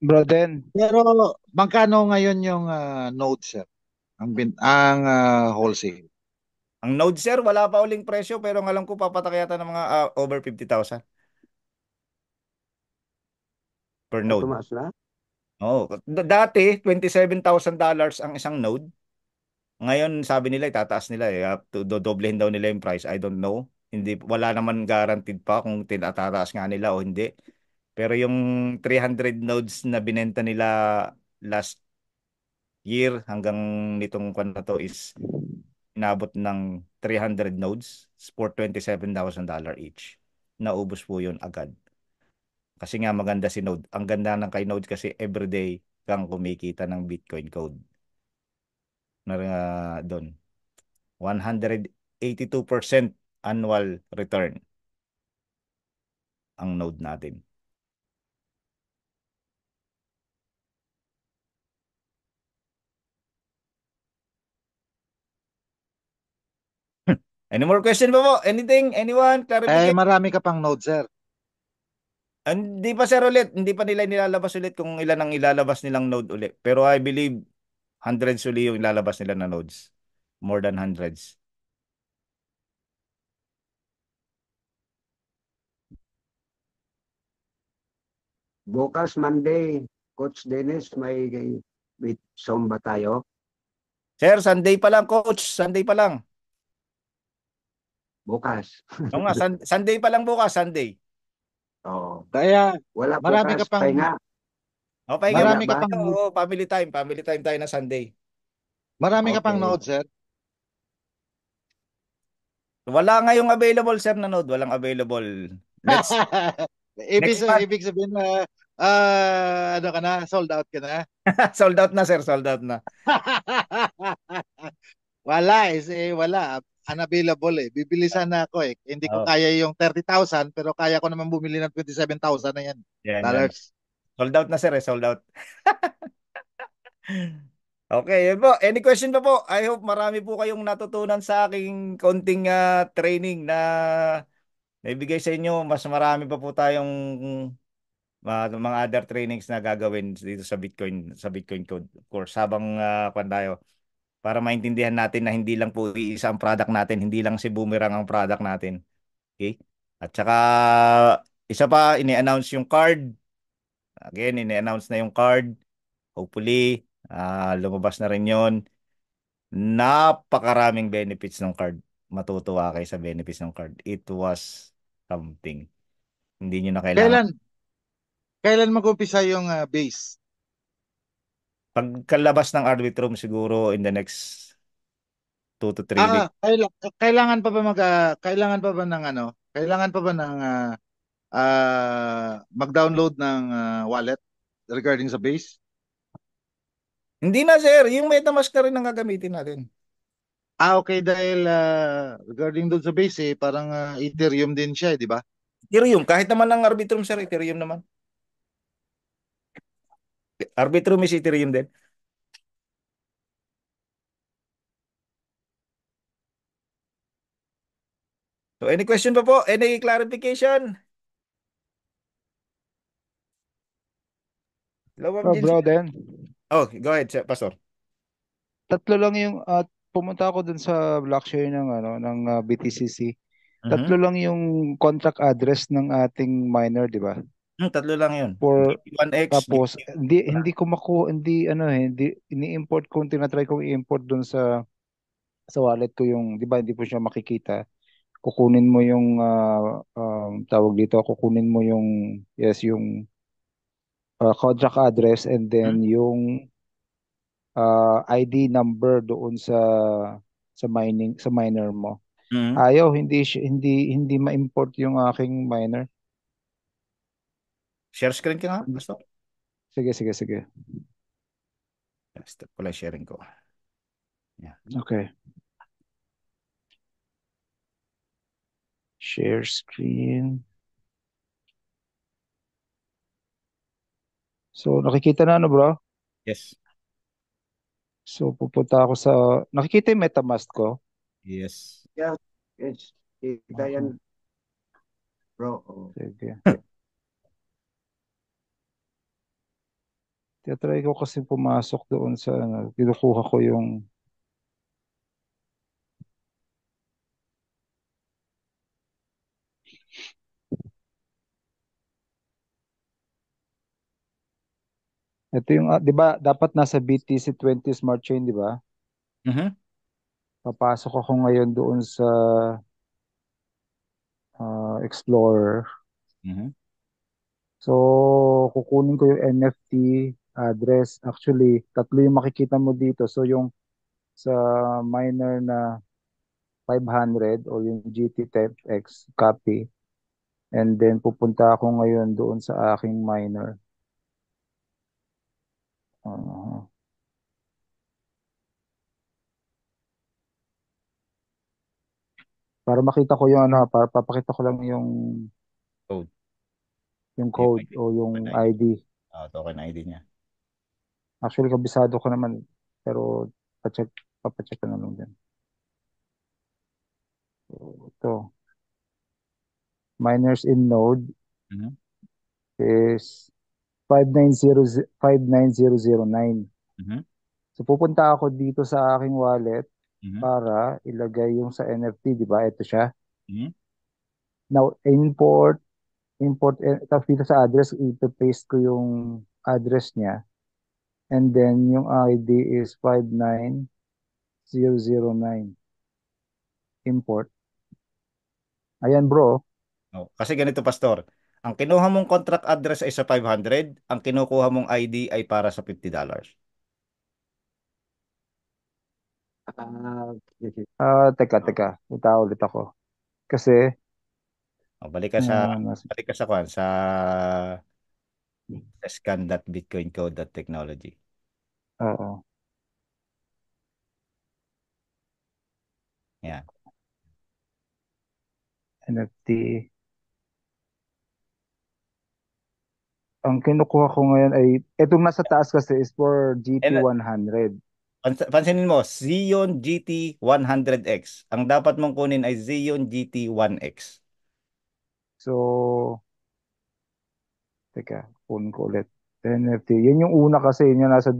bro, then, Pero magkano ngayon yung node, sir? Ang wholesale. Ang node, sir, wala pa uling presyo, pero ang alam ko papatak yata ng mga over 50,000 per node. Tumaas na? Oh, dati $27,000 ang isang node. Ngayon sabi nila itataas nila doblehin daw nila yung price. I don't know. Wala naman guaranteed pa kung tinatataas nga nila o hindi. Pero yung 300 nodes na binenta nila last year hanggang nitong kwan na to is inabot ng 300 nodes for $27,000 each. Naubos po yun agad. Kasi nga maganda si Node. Ang ganda ng kay Node kasi everyday kang kumikita ng Bitcoin code. Doon. 182% annual return ang Node natin. Any more question pa po? Anything? Anyone? Clarification? Marami ka pang node, sir. Hindi pa sir ulit. Hindi pa nila nilalabas ulit kung ilan ang ilalabas nilang node ulit. Pero I believe hundreds ulit yung ilalabas nila na nodes. More than hundreds. Bukas Monday, Coach Dennis, may Zoom ba tayo? Sir, Sunday pa lang, Coach. Sunday pa lang. Bukas. Oo nga, Sunday pa lang bukas, Sunday. Oo. Kaya Wala marami bukas, ka pang pahinga. Pahinga marami ba? ka pang Oo, family time. Family time tayo na Sunday. marami ka pang Okay. node, sir. Wala ngayong available, sir, na node. Walang available. Next, next month. Ibig sabihin na ano ka na, sold out ka na. Sold out na, sir. Sold out na. Wala wala. Unavailable eh. Bibili sana ako eh. Hindi ko Oo. kaya yung 30,000 pero kaya ko naman bumili ng 27,000 na yan. Yan. Dollars. Sold out na, sir. Sold out. Okay, yun po. Any question pa po? I hope marami po kayong natutunan sa aking konting training na naibigay sa inyo. Mas marami pa po tayong mga other trainings na gagawin dito sa Bitcoin Code. Of course, habang tayo para maintindihan natin na hindi lang po iisa ang product natin, hindi lang si Boomerang ang product natin. Okay? At saka isa pa, ini-announce yung card. Again, ini-announce na yung card. Hopefully, lumabas na rin yon. Napakaraming benefits ng card. Matutuwa kayo sa benefits ng card. It was something. Hindi nyo na kailangan. Kailan mag-umpisa yung base? Pagkalabas ng Arbitrum siguro in the next 2 to 3 days. Kailangan pa ba kailangan pa ba ng Kailangan pa ba ng mag-download ng wallet regarding sa base? Hindi na, sir. Yung MetaMask na rin ang gagamitin natin. Okay, dahil regarding doon sa base parang Ethereum din siya, di ba? Ethereum. Kahit naman ang Arbitrum, sir, Ethereum naman. Arbitrum is Ethereum din. So, any question pa po? Any clarification? Hello, Ma'am Jinx. Bro, Den. Oh, go ahead, sir, Pastor. Tatlo lang yung pumunta ako dun sa Blockshare ng BTCC. Tatlo lang yung contract address ng ating miner, di ba? Tatlo lang yun. For GP1X, tapos hindi ko makuha, hindi ini-import ko, tinatry kong i-import dun sa wallet ko yung, di ba, hindi po siya makikita. Kukunin mo yung tawag dito, kukunin mo yung yung contract address and then yung ID number doon sa miner mo. Ayaw, hindi ma-import yung aking miner. Share screen ka nga, Pastor. Sige. Stop ko lang sharing ko. Yeah. Okay. Share screen. So, nakikita na bro? Yes. So, pupunta ako sa... Nakikita yung MetaMask ko? Yes. Yeah, yes. Kita yan, bro. Sige. Try ko kasi pumasok doon sa kinukuha ko yung ito yung, di ba, dapat nasa BTC20 Smart Chain, di ba? Papasok ako ngayon doon sa Explorer. So, kukunin ko yung NFT address. Actually, tatlo yung makikita mo dito. So, yung sa miner na 500 o yung GT10X copy. And then, pupunta ako ngayon doon sa aking miner. Para makita ko yung para papakita ko lang yung code. Yung code o yung ID. Token ID niya. Actually, kabisado ko naman. Pero, papacheck ko na lang din. So, ito. Miners in node is 59009. So, pupunta ako dito sa aking wallet para ilagay yung sa NFT, di ba? Ito siya. Now, import, tapos dito sa address, ito-paste ko yung address niya. And then, yung ID is 59009. Import. Ayan, bro. Kasi ganito, Pastor. Ang kinuha mong contract address ay sa 500, ang kinukuha mong ID ay para sa $50. Teka. Punta ulit ako. Kasi, Balik ka sa nas, balik ka sa kwan sa scan.bitcoincode.technology. oo, Yan. NFT. Ang kinukuha ko ngayon ay, itong nasa taas kasi is for And GT100. pansinin mo, Xeon GT 100X. Ang dapat mong kunin ay Xeon GT 1X. So, teka, kunin ko ulit. NFT. Yan yung una kasi, yun yung nasa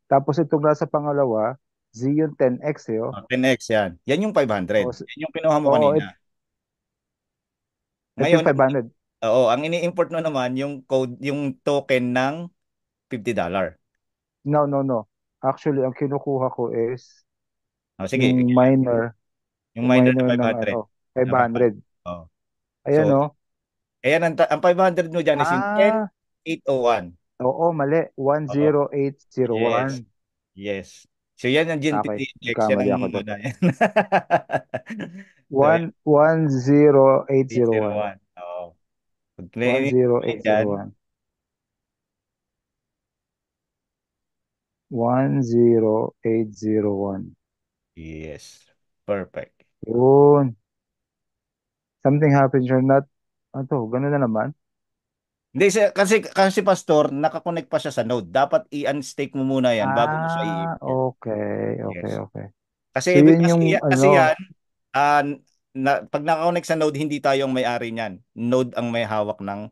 tapos itong nasa pangalawa, Xeon 10X eh, oh. 10X yan. Yan yung 500. Oo, Yan yung kinuha mo oo, kanina. ito Ngayon, yung 500. oo, ang ini-import mo naman yung code, yung token ng $50. No, no, no. Actually, ang kinukuha ko is Sige, yung miner, yung yung miner na miner ng 500. 500. Oh. Ayan, So, oh. ayan, ang 500 mo dyan is yung Ah, 10801. oo, mali. Oo. 10801. Yes. So, yan ang Okay, GNTX. Yan nagkamali ang ako doon. ano yan. So, 10801. 801. Oo. Pag naiinip mo dyan, 10801. 10801. yes. Perfect. Yun. Something happens, you're not, ganun na naman. Hindi, kasi pastor, nakakonect pa siya sa node. Dapat i-unstake mo muna yan bago mo siya Ah, i-import. okay, okay, Yes. okay. Kasi So, yun yung, kasi yan, ah, pag nakakonect sa node, hindi tayo ang may-ari niyan. Node ang may hawak ng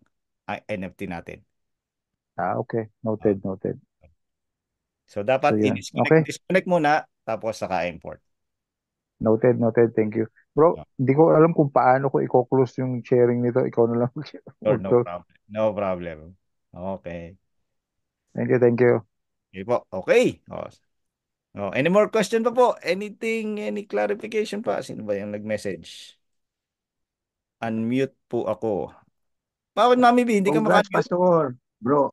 NFT natin. okay. Noted, noted. So, dapat So, yun. Okay. i-disconnect muna, tapos saka import. Noted, noted. Thank you. Bro, hindi ko alam kung paano ko i-close yung sharing nito. Ikaw na lang Sure, no mag-close. problem. No problem. Okay. Thank you, thank you. Okay po. Okay. Any more question pa po? Anything, any clarification pa? Sino ba yung nag-message? Unmute po ako. Bakit, Mami B? Hindi ka Congrats, maka-unmute? Pastor. Bro.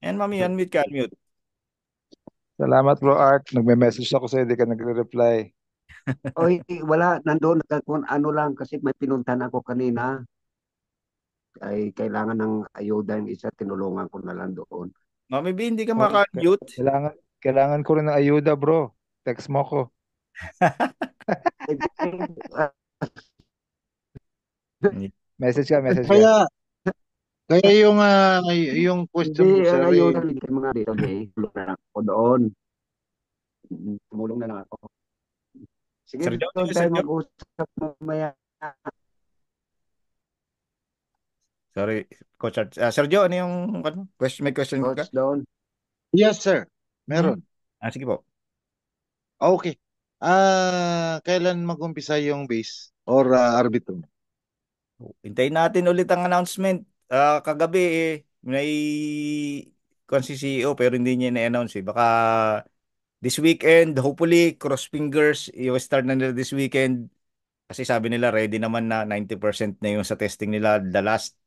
Yan, Mami, unmute ka, unmute. Salamat, Bro Art. Nagme-message ako sa'yo, hindi ka nagre-reply. Oy, wala. Nandoon kung ano lang kasi may pinuntahan ako kanina. Ay kailangan ng ayuda yung isa. Tinulungan ko na lang doon. Mami B, hindi ka Oh, maka-unmute? kailangan ko rin ng ayuda, bro. Text mo ko. Message ka. Kaya yung question Hindi, ko, sir, ang ayuda mga dito. Tulong na lang ako doon. Tumulong na lang ako. Sige, Sir Joe, doon tayo mag-usap mamaya. Sorry, Coach Art. Sergio, ano yung question? May question ka? Coach doon. Yes, sir. Meron. Sige po. Okay. Kailan mag-umpisa yung base or arbitrum? Hintayin natin ulit ang announcement. Kagabi may si CEO pero hindi niya na-announce Baka this weekend, hopefully, cross fingers, i-start na nila this weekend. Kasi sabi nila ready naman na 90% na yung sa testing nila the last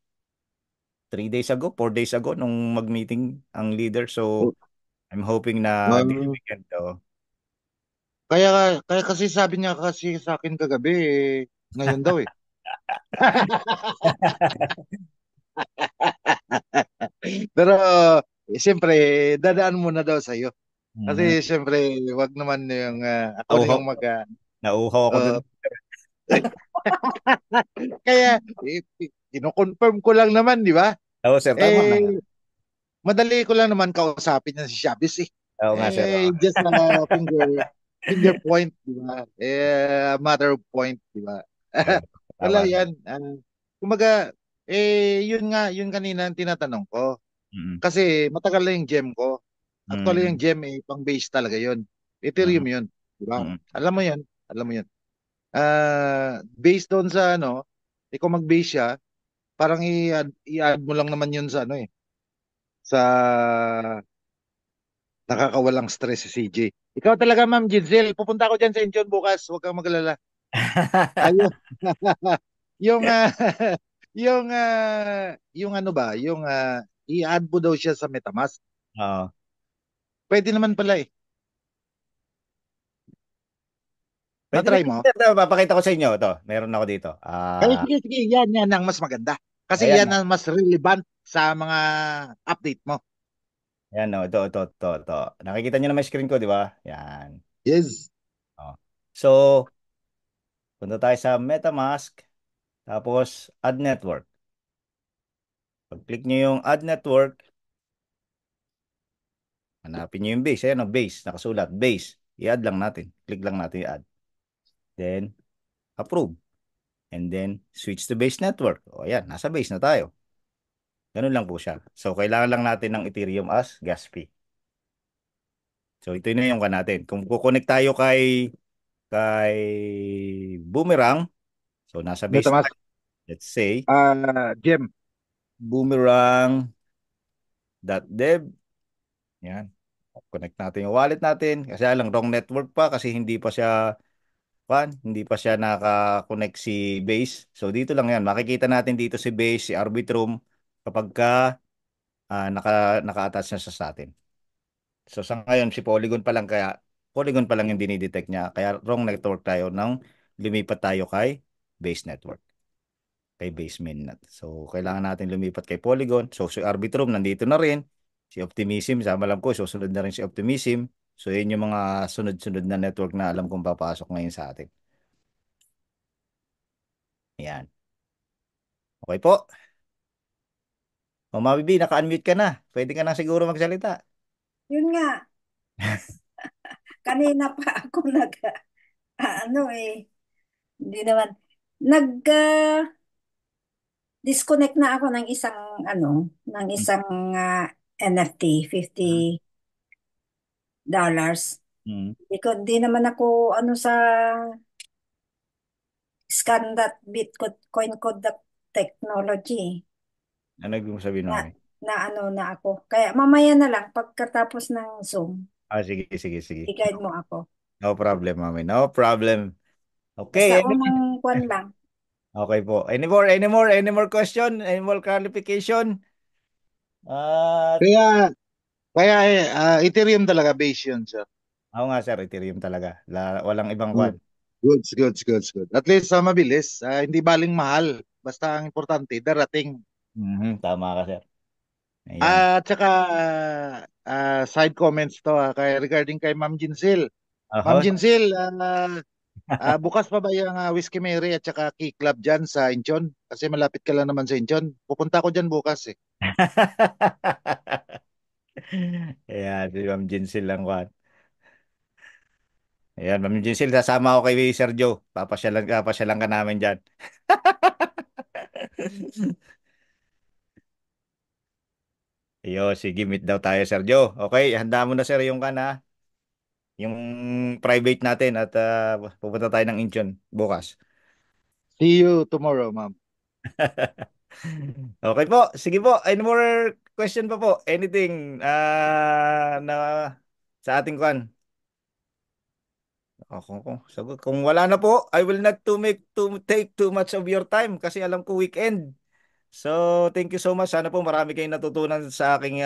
3 days ago, 4 days ago nung mag-meeting ang leader. So, I'm hoping na this weekend to. Kaya kasi sabi niya kasi sa akin kagabi, ngayon daw eh. Pero siyempre, dadaan muna daw sa iyo. Kasi siyempre, wag naman yung ako na yung nauhaw ako dun. Kaya ino-confirm ko lang naman, di ba? Oo, sir, tama na. Madali ko lang naman kausapin niya si Chavez eh. Oo nga, sir. Just finger point, di ba? Matter of point, di ba? Wala yan. Kumaga, yun kanina ang tinatanong ko. Kasi matagal na yung gem ko. Actually, yung gem pang base talaga yun. Ethereum yun. Di ba? Alam mo yun. Based doon sa ikaw mag-base siya, parang i-add mo lang naman yun sa sa nakakawalang stress si CJ. Ikaw talaga, Ma'am Giselle. Pupunta ako dyan sa Incheon bukas. Huwag kang magalala. Ayun. yung ano ba, yung i-add mo daw siya sa MetaMask. Pwede naman pala eh. Pwede Na-try rin. mo? Ito, papakita ko sa inyo. Ito, meron ako dito. Sige, sige. Yan ang mas maganda. Kasi Ayan, yan ang mas relevant sa mga update mo. ayan, no, ito. Nakikita nyo na may screen ko, di ba? Yan. Yes. Oh. So, punta tayo sa MetaMask, tapos Add Network. Pag-click nyo yung Add Network, hanapin nyo yung base. Ayan, no, base. Nakasulat, base. I-add lang natin. Click lang natin i-add. Then, approve. And then, switch to base network. O, ayan, nasa base na tayo. Ganun lang po siya. So, kailangan lang natin ng Ethereum as gas fee. So, ito na yung natin. Kung kukonek tayo kay Boomerang, so nasa base MetaMask. tayo. Let's say, Gem. boomerang.dev. Yan. Connect natin yung wallet natin. Kasi lang, wrong network pa kasi hindi pa siya naka-connect si Base. So, dito lang yan. Makikita natin dito si Base, si Arbitrum, kapag naka-attach na siya sa atin. So sa ngayon, si Polygon pa lang kaya Polygon pa lang yung dinidetect niya. Kaya wrong network tayo nang lumipat tayo kay base network. Kay base mainnet. So kailangan natin lumipat kay Polygon. So si Arbitrum nandito na rin. Si Optimism, sama alam ko, susunod na rin si Optimism. So yun yung mga sunod-sunod na network na alam kong papasok ngayon sa atin. Ayan. Okay po. O Mabibi, naka-unmute ka na. Pwede ka na siguro magsalita. Yun nga, kanina pa ako ano hindi naman, disconnect na ako ng isang NFT, $50. Hmm. Di naman ako sa scan.bitcoin.technology Ano yung sabihin, na Mami? na ako. Kaya mamaya na lang pagkatapos ng Zoom, Sige. i-guide mo ako. No problem, Mami. No problem. Basta Okay, unang kwan lang. okay po. Any more question? Any more clarification? Ah, Kaya Ethereum talaga base yun, sir. Oo nga sir, Ethereum talaga. Walang ibang Mm. kwan. Good. At least mabilis. Hindi baling mahal. Basta ang importante, darating. Tama ka sir. Ayan. At saka side comments to regarding kay Ma'am Jinsil. Ma'am Ahon. Jinsil, bukas pa ba yung Whiskey Mary at saka Key Club dyan sa Incheon? Kasi malapit ka lang naman sa Incheon. Pupunta ko dyan bukas eh. Ayan, si Ma'am Jinsil lang kwan. Ayan, Ma'am Jinsil, sasama ako kay Sir Joe. Papasyalan ka namin dyan. Iyo, sige, meet daw tayo, Sir Joe. Okay, handa mo na sir yung yung private natin at pupunta tayo ng Incheon bukas. See you tomorrow, ma'am. Okay po, sige po. Any more question pa po? Anything na sa ating kwan? Kung wala na po, I will not to take too much of your time kasi alam ko weekend. So, thank you so much. Sana po marami kayong natutunan sa aking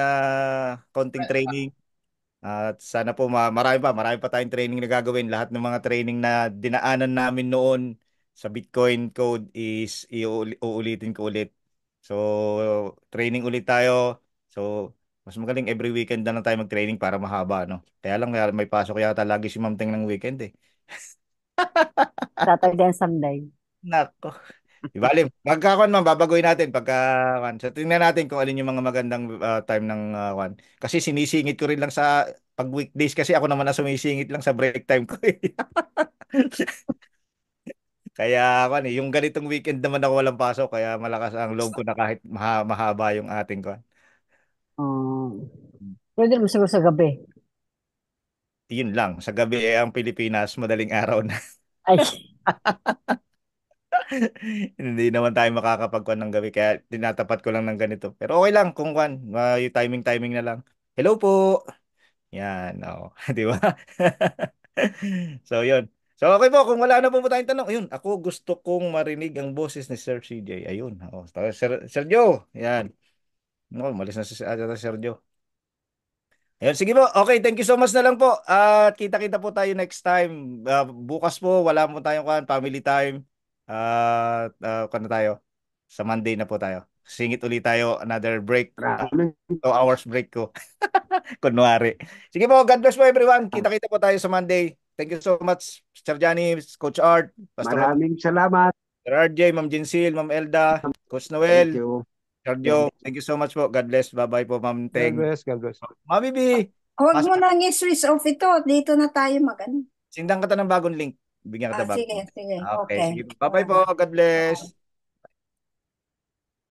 konting training. At sana po marami pa tayong training na gagawin. Lahat ng mga training na dinaanan namin noon sa Bitcoin Code is uulitin ko ulit. So, training ulit tayo. So, mas magaling every weekend na lang tayo mag-training para mahaba, no? Kaya lang may pasok yata lagi si Ma'am Teng ng weekend eh. Saturday and Sunday. Nako. Ibali, magkakon man babaguhin natin so tingnan natin kung alin yung mga magandang time ng kwan. Kasi sinisingit ko rin lang sa pag weekdays kasi ako naman na sumisingit lang sa break time ko. Kaya kwan yung ganitong weekend naman ako walang pasok kaya malakas ang loob ko na kahit mahaba yung ating kwan. Pwede naman siguro sa gabi. Yun lang, sa gabi ang Pilipinas, madaling araw na. Ay, Hindi naman tayo makakapagkuhan ng gabi kaya tinatapat ko lang ng ganito. Pero okay lang kung kwan, yung timing na lang. Hello po. Yan, oh, di ba? So, yun. So, okay po, kung wala na po tayong tanong, ayun, ako gusto kong marinig ang boses ni Sir CJ. Ayun, oh, Sir Joe, yan. No, malis na si Sir Joe. Ayun, sige po. Okay, thank you so much na lang po. At kita-kita po tayo next time. Bukas po, wala po tayong family time. Kano tayo? Sa Monday na po tayo. Singit ulit tayo. Another break. Maraming 2 hours break ko. Kunwari. Sige po, God bless po everyone. Kita-kita po tayo sa Monday. Thank you so much, Sir Johnny, Coach Art, Pastor maraming salamat. Sir RJ, Ma'am Jinsil, Ma'am Elda, Coach Thank Noel, you. Sir Joe. Thank you so much po. God bless. Bye-bye po, Ma'am God Teng. bless, God bless. Mami B, Huwag mo pasok. nang i-switch off ito. Dito na tayo mag-ano. Sindang ka ng bagong link. Bigyan kita bagong Sige, link. sige. Okay, Okay. sige po. Bye-bye po. God bless.